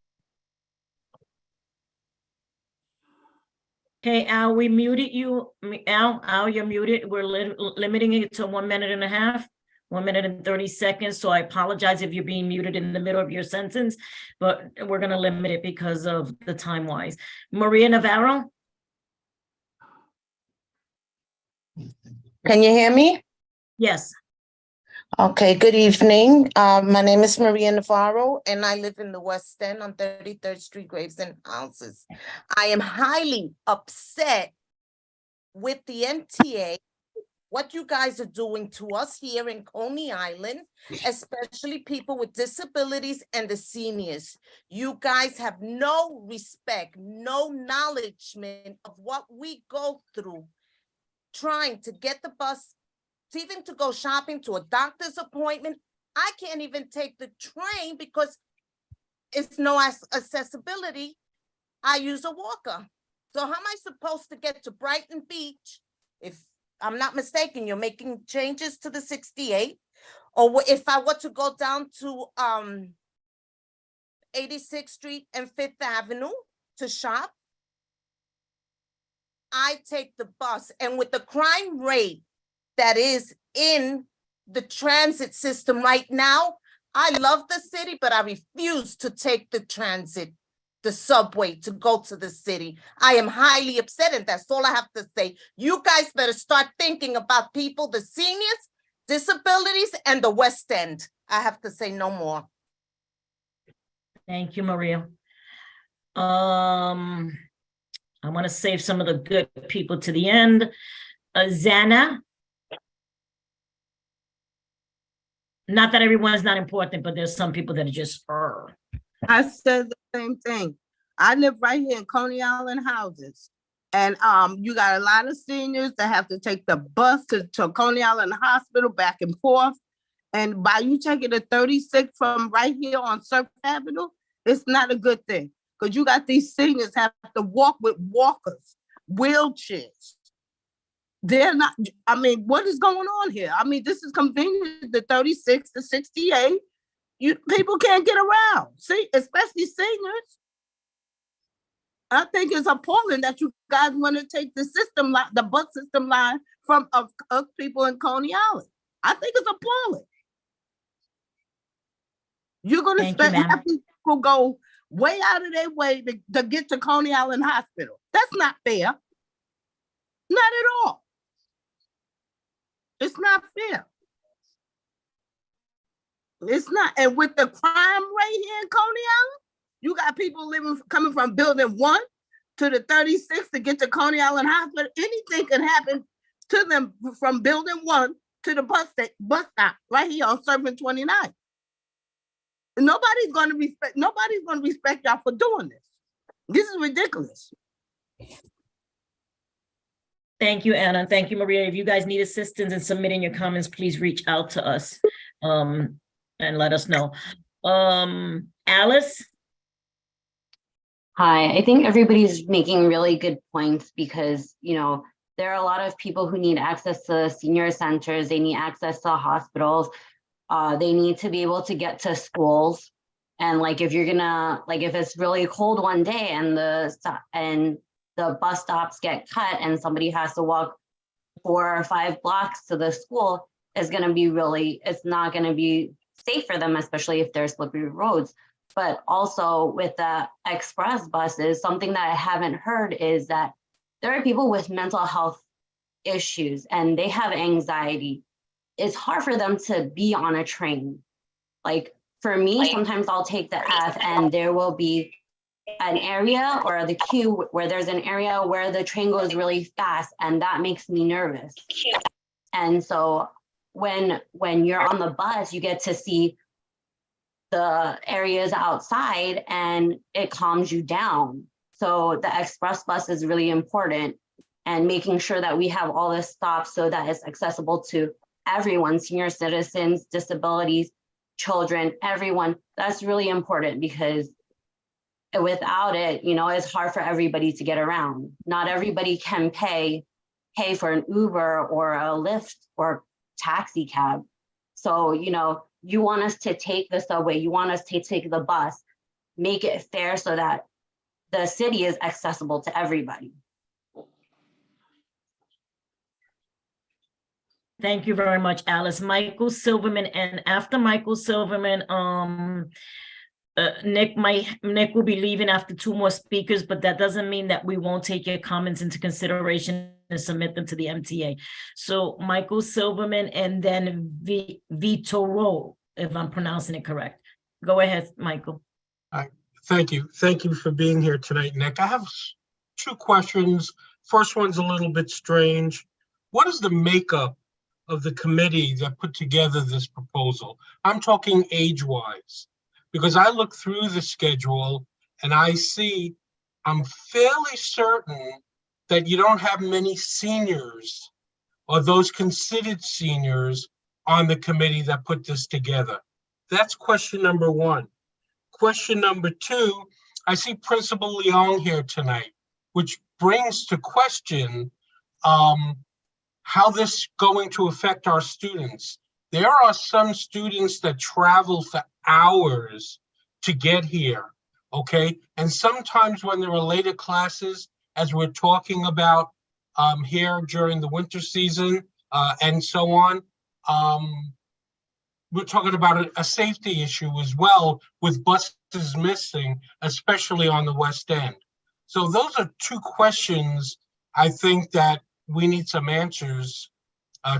Okay, Al, we muted you. Al, you're muted. We're limiting it to 1 minute and a half, 1 minute and 30 seconds. So I apologize if you're being muted in the middle of your sentence, but we're going to limit it because of the time wise. Maria Navarro. Can you hear me? Yes. Okay, good evening. My name is Maria Navarro, and I live in the West End on 33rd Street, Gravesend Houses. I am highly upset with the MTA, what you guys are doing to us here in Coney Island, especially people with disabilities and the seniors. You guys have no respect, no acknowledgement of what we go through trying to get the bus, even to go shopping, to a doctor's appointment. I can't even take the train because it's no accessibility. I use a walker. So how am I supposed to get to Brighton Beach if I'm not mistaken, you're making changes to the 68. Or if I were to go down to 86th Street and Fifth Avenue to shop, I take the bus. And with the crime rate that is in the transit system right now, I love the city, but I refuse to take the subway to go to the city. I am highly upset, and that's all I have to say. You guys better start thinking about people, the seniors, disabilities, and the West End. I have to say no more. Thank you, Maria. I want to save some of the good people to the end. Zana. Not that everyone is not important, but there's some people that are just, I said the same thing. I live right here in Coney Island houses. And you got a lot of seniors that have to take the bus to Coney Island Hospital back and forth. And by you taking the 36 from right here on Surf Avenue, it's not a good thing. Because you got these seniors have to walk with walkers, wheelchairs. They're not, I mean, what is going on here? I mean, this is convenient, the 36 to 68. People can't get around, see, especially seniors. I think it's appalling that you guys want to take the system line, the bus system line from of people in Coney Island. I think it's appalling. You're going to have people go way out of their way to get to Coney Island Hospital. That's not fair. Not at all. It's not fair. It's not. And with the crime rate here in Coney Island, you got people coming from building 1 to the 36 to get to Coney Island Hospital. Anything can happen to them from building 1 to the bus stop right here on Serving 29. Nobody's going to respect y'all for doing this. This is ridiculous. Thank you, Anna. Thank you, Maria. If you guys need assistance in submitting your comments, please reach out to us and let us know. Alice? Hi, I think everybody's making really good points because, you know, there are a lot of people who need access to senior centers. They need access to hospitals. They need to be able to get to schools. And like, if you're gonna, like, if it's really cold one day and the bus stops get cut and somebody has to walk 4 or 5 blocks to the school, it's not gonna be safe for them, especially if there's slippery roads. But also with the express buses, something that I haven't heard is that there are people with mental health issues and they have anxiety. It's hard for them to be on a train. Like for me, sometimes I'll take the F and there will be an area or the queue where there's an area where the train goes really fast and that makes me nervous. And so when you're on the bus, you get to see the areas outside and it calms you down. So the express bus is really important, and making sure that we have all this stops so that it's accessible to everyone, senior citizens, disabilities, children, everyone. That's really important because without it, you know, it's hard for everybody to get around. Not everybody can pay for an Uber or a Lyft or taxi cab. So, you know, you want us to take the subway, you want us to take the bus, make it fair so that the city is accessible to everybody. Thank you very much, Alice. Michael Silverman, and after Michael Silverman, Nick will be leaving after 2 more speakers, but that doesn't mean that we won't take your comments into consideration and submit them to the MTA. So Michael Silverman and then Vitoro, if I'm pronouncing it correct. Go ahead, Michael. Thank you. Thank you for being here tonight, Nick. I have 2 questions. First one's a little bit strange. What is the makeup of the committee that put together this proposal? I'm talking age-wise, because I look through the schedule and I'm fairly certain that you don't have many seniors or those considered seniors on the committee that put this together. That's question number 1. Question number 2, I see Principal Leon here tonight, which brings to question how this is going to affect our students. There are some students that travel for hours to get here, okay? And sometimes when there are later classes, as we're talking about here during the winter season and so on, we're talking about a safety issue as well with buses missing, especially on the West End. So those are two questions I think that we need some answers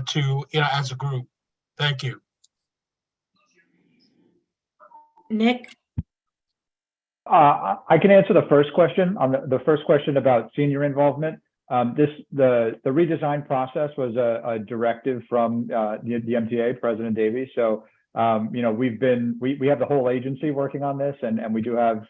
to, as a group. Thank you. Nick? I can answer the first question. On the first question about senior involvement, the redesign process was a directive from the MTA, President Davies. So we have the whole agency working on this, and we do have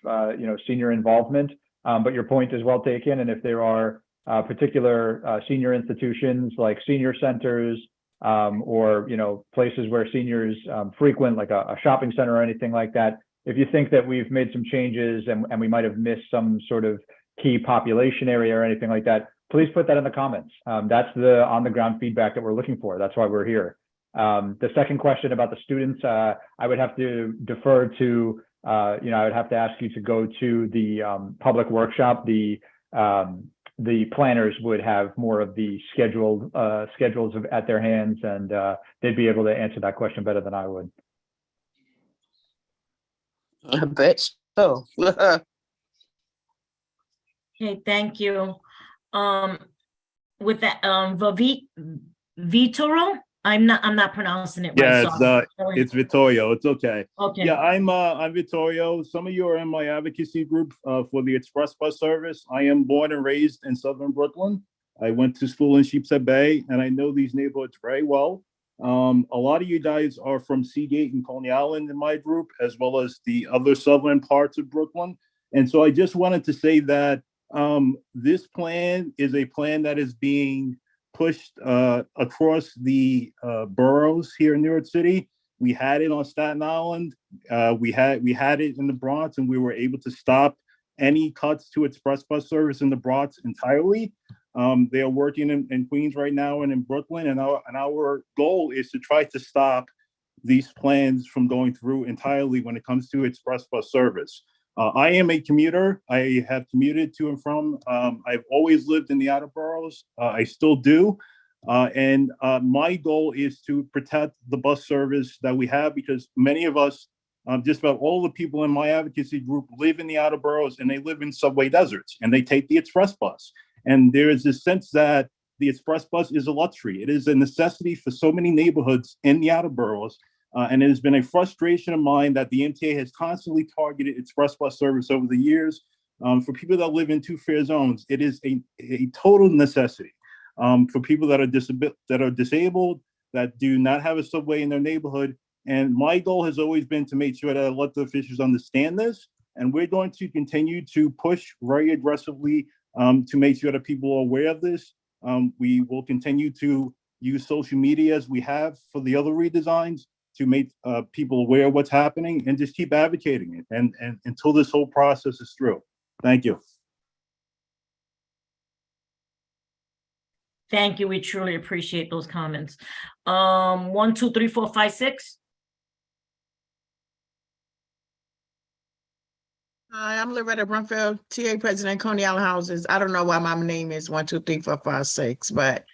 senior involvement. But your point is well taken, and if there are particular senior institutions like senior centers or places where seniors frequent, like a shopping center or anything like that, if you think that we've made some changes and we might have missed some sort of key population area or anything like that, please put that in the comments. That's the on-the-ground feedback that we're looking for. That's why we're here. The second question about the students, I would have to defer to, I would have to ask you to go to the public workshop. The planners would have more of the schedules at their hands, and they'd be able to answer that question better than I would. I bet so. Okay, thank you. With that, Vitoro, I'm not pronouncing it right. Yeah, it's Vittorio. It's okay. Okay. Yeah, I'm Vittorio. Some of you are in my advocacy group for the express bus service. I am born and raised in Southern Brooklyn. I went to school in Sheepshead Bay, and I know these neighborhoods very well. A lot of you guys are from Seagate and Coney Island in my group, as well as the other southern parts of Brooklyn. And so I just wanted to say that this plan is a plan that is being pushed across the boroughs here in New York City. We had it on Staten Island. We had it in the Bronx, and we were able to stop any cuts to express bus service in the Bronx entirely. They are working in Queens right now and in Brooklyn, and our goal is to try to stop these plans from going through entirely when it comes to express bus service. I am a commuter. I have commuted to and from. I've always lived in the outer boroughs. I still do. And my goal is to protect the bus service that we have, because many of us, just about all the people in my advocacy group, live in the outer boroughs, and they live in subway deserts, and they take the express bus. And there is this sense that the express bus is a luxury. It is a necessity for so many neighborhoods in the outer boroughs. And it has been a frustration of mine that the MTA has constantly targeted express bus service over the years. For people that live in two fare zones, it is a total necessity. For people that are disabled, that do not have a subway in their neighborhood. And my goal has always been to make sure that elected officials understand this. And we're going to continue to push very aggressively to make sure that people are aware of this. We will continue to use social media as we have for the other redesigns to make people aware of what's happening, and just keep advocating it and until this whole process is through. Thank you. Thank you. We truly appreciate those comments. 1, 2, 3, 4, 5, 6. Hi, I'm Loretta Brunfield, TA President, Coney Island Houses. I don't know why my name is 1, 2, 3, 4, 5, 6, but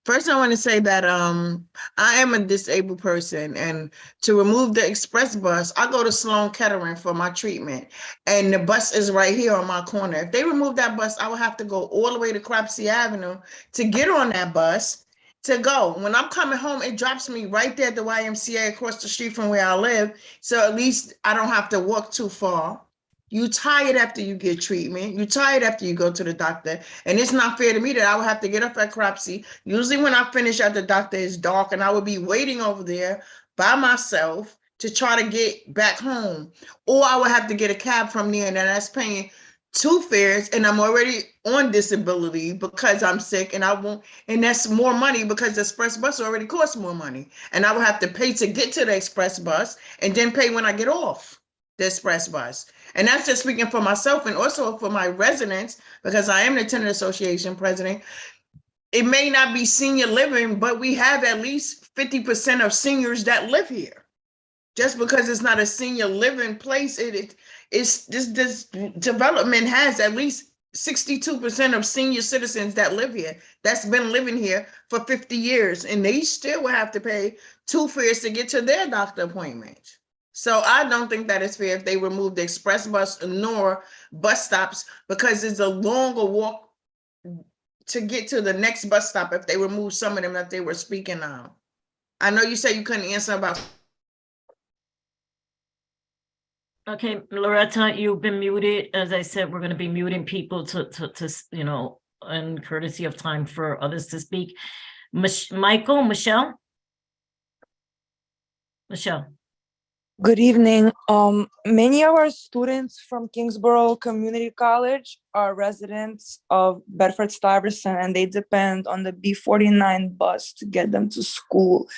first I want to say that I am a disabled person, and to remove the express bus, I go to Sloan Kettering for my treatment, and the bus is right here on my corner. If they remove that bus, I would have to go all the way to Cropsey Avenue to get on that bus to go. When I'm coming home, it drops me right there at the YMCA across the street from where I live. So at least I don't have to walk too far. You tired after you get treatment. You tired after you go to the doctor. And it's not fair to me that I would have to get up at Cropsey. Usually when I finish at the doctor, it's dark, and I would be waiting over there by myself to try to get back home. Or I would have to get a cab from there, and then that's paying 2 fares, and I'm already on disability because I'm sick, and and that's more money because the express bus already costs more money. And I would have to pay to get to the express bus and then pay when I get off the express bus. And that's just speaking for myself and also for my residents, because I am the Tenant Association president. it may not be senior living, but we have at least 50% of seniors that live here. Just because it's not a senior living place, it's this development has at least 62% of senior citizens that live here, that's been living here for 50 years, and they still will have to pay 2 fares to get to their doctor appointment. So I don't think that it's fair if they remove the express bus nor bus stops, because it's a longer walk to get to the next bus stop if they remove some of them that they were speaking on. I know you said you couldn't answer about. Okay, Loretta, you've been muted. As I said, we're going to be muting people to you know, in courtesy of time for others to speak. Michael, Michelle? Michelle. Good evening. Many of our students from Kingsborough Community College are residents of Bedford-Stuyvesant, and they depend on the B49 bus to get them to school.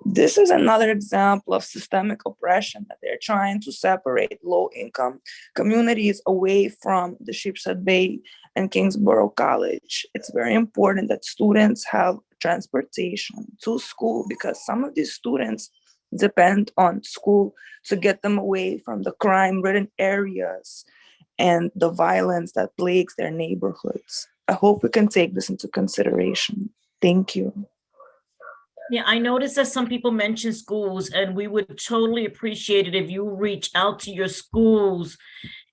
This is another example of systemic oppression, that they're trying to separate low-income communities away from the Sheepshead Bay and Kingsborough College. It's very important that students have transportation to school, because some of these students depend on school to get them away from the crime-ridden areas and the violence that plagues their neighborhoods. I hope we can take this into consideration. Thank you. Yeah, I noticed that some people mention schools, and we would totally appreciate it if you reach out to your schools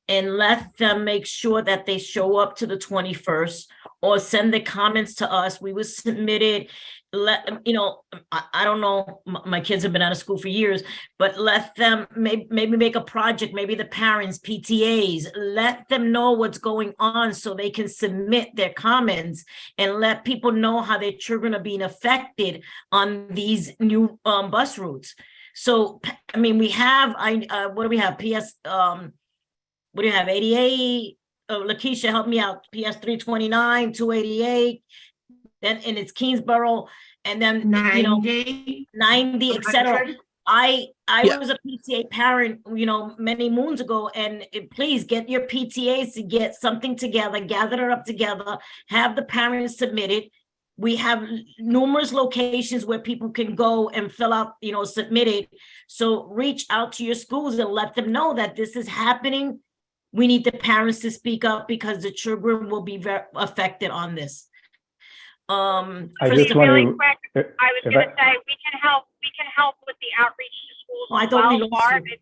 and let them make sure that they show up to the 21st, or send the comments to us. We would submit it. Let, you know, I don't know, my kids have been out of school for years, but let them maybe make a project, maybe the parents, PTAs, let them know what's going on so they can submit their comments, and let people know how their children are being affected on these new bus routes. So, I mean, we have, what do we have? What do you have? 88? Lakeisha, help me out. PS 329, 288. Then, and it's Kingsborough, and then 90, you know, 90, etc. I was a PTA parent, you know, many moons ago, and please get your PTAs to get something together, gather it up together, have the parents submit it. We have numerous locations where people can go and fill out, you know, submit it. So reach out to your schools and let them know that this is happening. We need the parents to speak up, because the children will be very affected on this. I just want really quick, I was going to say we can help with the outreach to schools. Oh, I thought we lost Barb, you.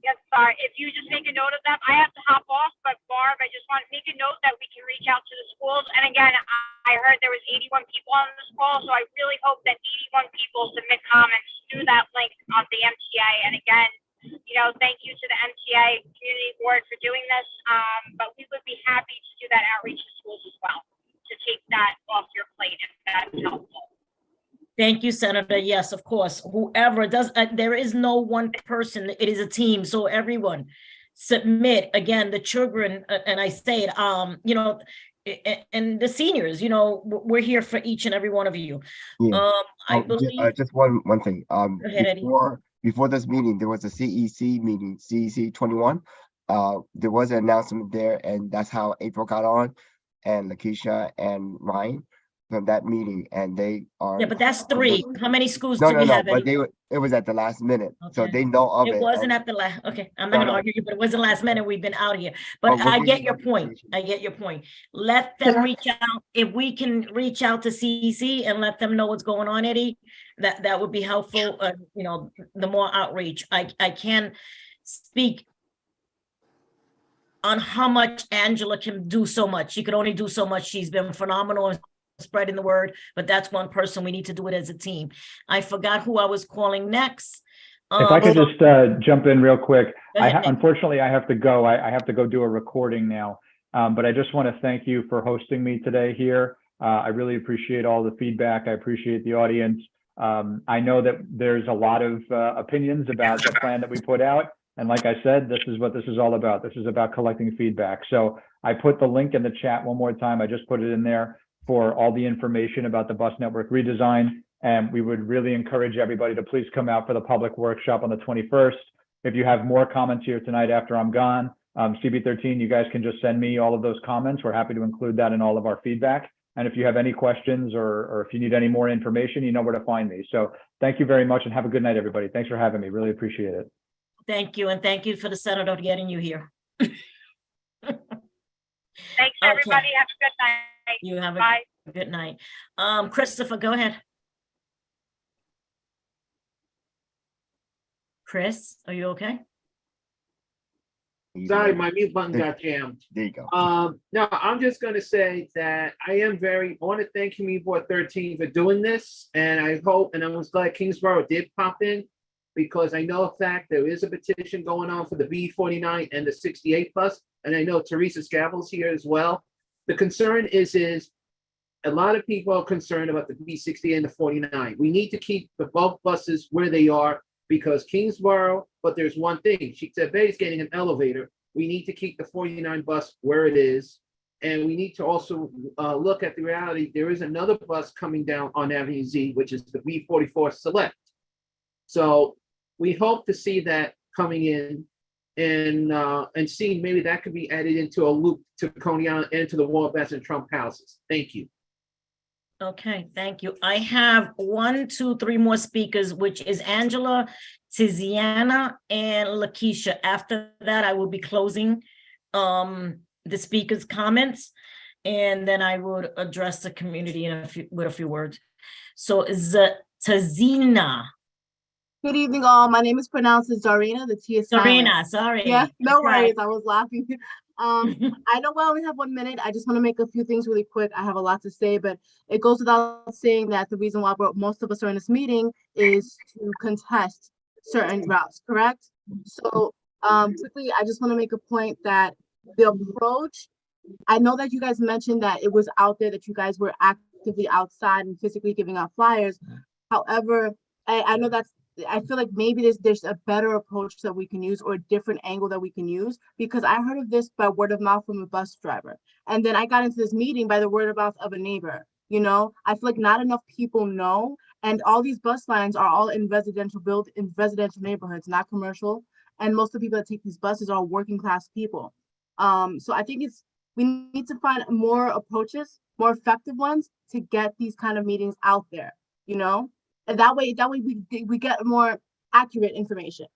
yes, sorry. If you just make a note of them, I have to hop off, but Barb, I just want to make a note that we can reach out to the schools. And again, I heard there was 81 people on this call, so I really hope that 81 people submit comments through that link on the MTA. And again, you know, thank you to the MTA Community Board for doing this, but we would be happy to do that outreach to schools as well, to take that off your plate if that's helpful. Thank you, Senator. Yes, of course. Whoever does, there is no one person, it is a team. So everyone submit, again, the children, and I say it, you know, and the seniors, you know, we're here for each and every one of you. Yeah. I believe. Just one thing. Go ahead, Before this meeting, there was a CEC meeting, CEC 21. There was an announcement there, and that's how April got on, and Lakeisha and Ryan from that meeting, and they are. Yeah, but that's 3. How many schools do we have? But it was at the last minute, so they know of it. It wasn't at the last. Okay, I'm not gonna argue you, but it wasn't last minute. We've been out here, but I get your point. I get your point. Let them reach out. If we can reach out to CEC and let them know what's going on, Eddie, that would be helpful. You know, the more outreach. I can speak on how much Angela can do so much. She could only do so much. She's been phenomenal in spreading the word, but that's one person. We need to do it as a team. I forgot who I was calling next. If I could just jump in real quick. Unfortunately, I have to go. I have to go do a recording now. But I just want to thank you for hosting me today here. I really appreciate all the feedback. I appreciate the audience. I know that there's a lot of opinions about the plan that we put out. And like I said, this is what this is all about. This is about collecting feedback. So I put the link in the chat one more time. I just put it in there for all the information about the bus network redesign. And we would really encourage everybody to please come out for the public workshop on the 21st. If you have more comments here tonight after I'm gone, CB13, you guys can just send me all of those comments. We're happy to include that in all of our feedback. And if you have any questions or if you need any more information, you know where to find me. So thank you very much and have a good night, everybody. Thanks for having me. Really appreciate it. Thank you, and thank you for the senator getting you here. Thanks, Okay. everybody. Have a good night. You have Bye. a good night. Christopher, go ahead. Chris, are you okay? Sorry, my mute button got jammed. There you go. No, I'm just gonna say that I want to thank Community Board 13 for doing this, and I hope, and I was glad Kingsborough did pop in, because I know a fact there is a petition going on for the B49 and the 68 bus, and I know Teresa Scavel's here as well. The concern is a lot of people are concerned about the B60 and the 49. We need to keep the both buses where they are, because Kingsborough, but there's one thing, Sheepshead Bay is getting an elevator. We need to keep the 49 bus where it is. And we need to also look at the reality, there is another bus coming down on Avenue Z, which is the B44 Select. So we hope to see that coming in and see maybe that could be added into a loop to Coney Island and to the Wabash and Trump houses. Thank you. Okay, thank you. I have 1, 2, 3 more speakers, which is Angela, Tiziana, and Lakeisha. After that, I will be closing the speakers' comments, and then I would address the community with a few words. So Tizina. Good evening, all. My name is pronounced as Zarina. The T is silent. Zarina, sorry. Yeah, no That's right. worries. I was laughing. I know we only have 1 minute. I just want to make a few things really quick. I have a lot to say, but it goes without saying that the reason why most of us are in this meeting is to contest certain routes, correct? So quickly, I just want to make a point that the approach, I know that you guys mentioned that it was out there, that you guys were actively outside and physically giving out flyers. However, I know that's, I feel like maybe there's a better approach that we can use, or a different angle that we can use, because I heard of this by word of mouth from a bus driver. And then I got into this meeting by the word of mouth of a neighbor. You know, I feel like not enough people know, and all these bus lines are all in residential neighborhoods, not commercial. And most of the people that take these buses are working class people. So I think we need to find more approaches, more effective ones, to get these kind of meetings out there, you know? And that way we get more accurate information.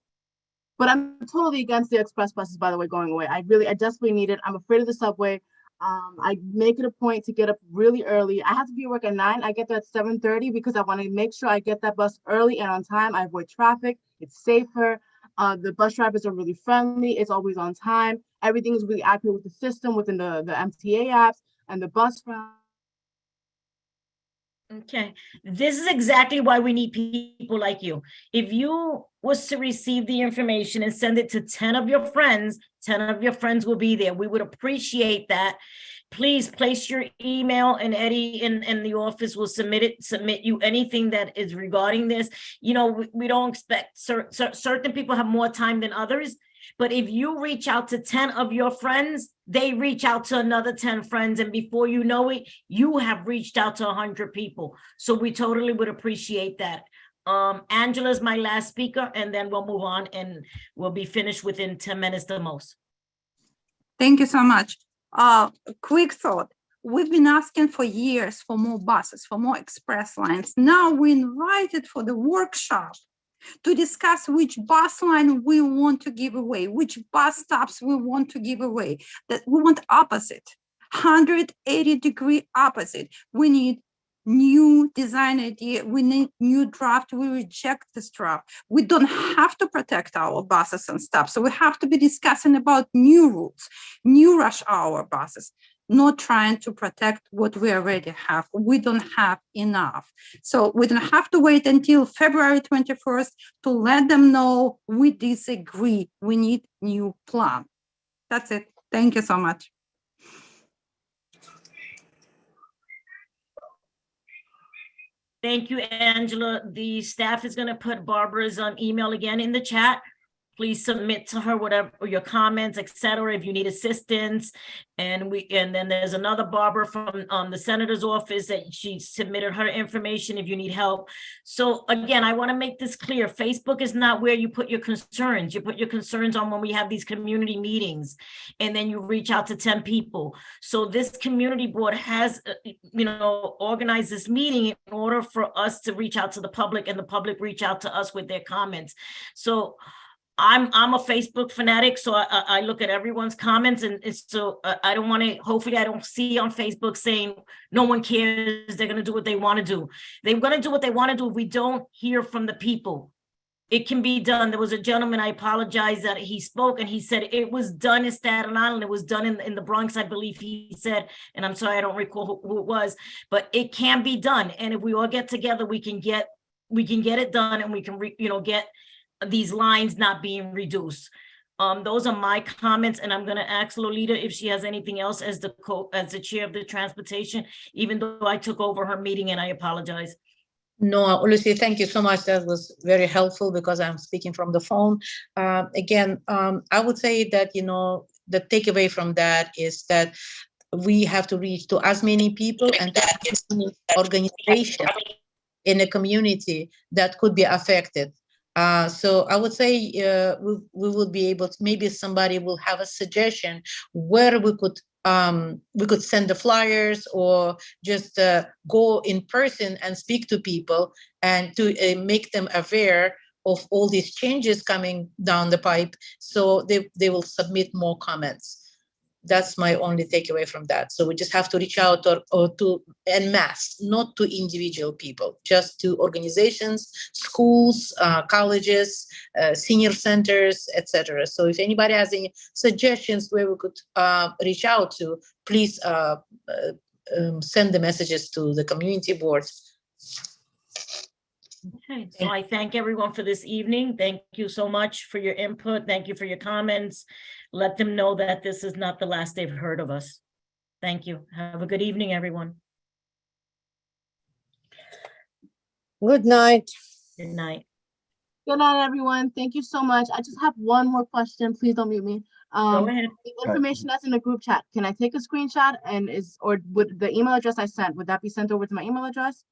But I'm totally against the express buses, by the way, going away. I desperately need it. I'm afraid of the subway. I make it a point to get up really early. I have to be at work at 9. I get there at 7:30 because I want to make sure I get that bus early and on time. I avoid traffic. It's safer. The bus drivers are really friendly. It's always on time. Everything is really accurate with the system, within the MTA apps and the bus route. Okay, this is exactly why we need people like you. If you was to receive the information and send it to 10 of your friends, 10 of your friends will be there. We would appreciate that. Please place your email, and Eddie in the office will submit you anything that is regarding this. You know, we don't expect certain people have more time than others. But if you reach out to 10 of your friends, they reach out to another 10 friends. And before you know it, you have reached out to 100 people. So we totally would appreciate that. Angela's my last speaker, and then we'll move on and we'll be finished within 10 minutes the most. Thank you so much. Quick thought. We've been asking for years for more buses, for more express lines. Now we invited for the workshop to discuss which bus line we want to give away, which bus stops we want to give away. That we want opposite, 180-degree opposite. We need new design idea. We need new draft. We reject this draft. We don't have to protect our buses and stops. So we have to be discussing about new routes, new rush hour buses, not trying to protect what we already have. We don't have enough. So we don't have to wait until February 21st to let them know we disagree. We need new plan. That's it. Thank you so much. Thank you, Angela. The staff is going to put Barbara's email again in the chat. please submit to her whatever your comments, etc. if you need assistance. And then there's another Barbara from the senator's office that she submitted her information if you need help. So again, I want to make this clear. Facebook is not where you put your concerns. You put your concerns on when we have these community meetings, and then you reach out to 10 people. So this community board has, organized this meeting in order for us to reach out to the public, and the public reach out to us with their comments. So I'm a Facebook fanatic, so I look at everyone's comments, and so I don't want to, hopefully I don't see on Facebook saying no one cares, they're going to do what they want to do. They're going to do what they want to do if we don't hear from the people. It can be done. There was a gentleman, I apologize, that he spoke and he said it was done in Staten Island. It was done in the Bronx, I believe he said, and I'm sorry, I don't recall who it was, but it can be done. And if we all get together, we can get it done, and we can, get these lines not being reduced. Those are my comments, and I'm going to ask Lolita if she has anything else as the chair of the transportation, even though I took over her meeting, and I apologize. No, Lucy, thank you so much. That was very helpful because I'm speaking from the phone. Again, I would say that, the takeaway from that is that we have to reach to as many people and organizations in a community that could be affected. So I would say we will be able to, maybe somebody will have a suggestion where we could send the flyers, or just go in person and speak to people and to make them aware of all these changes coming down the pipe, so they will submit more comments. That's my only takeaway from that. So we just have to reach out or to en masse, not to individual people, just to organizations, schools, colleges, senior centers, etc. So if anybody has any suggestions where we could reach out to, please send the messages to the community boards. Okay, so I thank everyone for this evening. Thank you so much for your input. Thank you for your comments. Let them know that this is not the last they've heard of us. Thank you. Have a good evening, everyone. Good night. Good night. Good night, everyone. Thank you so much. I just have one more question. Please don't mute me. Go ahead. The information that's in the group chat, can I take a screenshot or would the email address I sent, would that be sent over to my email address?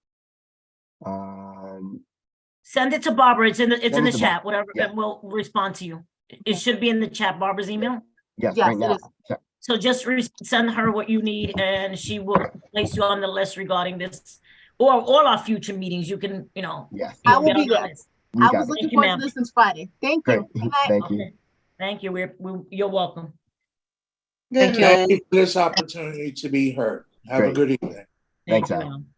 Send it to Barbara. It's in the to chat, Bob. whatever, Yeah. and we'll respond to you. It should be in the chat, Barbara's email. Yes, Yes, right it now. is. Yeah. So just send her what you need, and she will place you on the list regarding this, or all our future meetings. You can, Yes. I will get be on the there. list. You I got was it. looking Thank you, forward to ma'am. this since Friday. Thank Great. you. Good night. Thank you. Okay. Thank you. You're welcome. Good Thank you night. for this opportunity to be heard. Have a Great. good evening. Thanks, Thank you, Al. ma'am.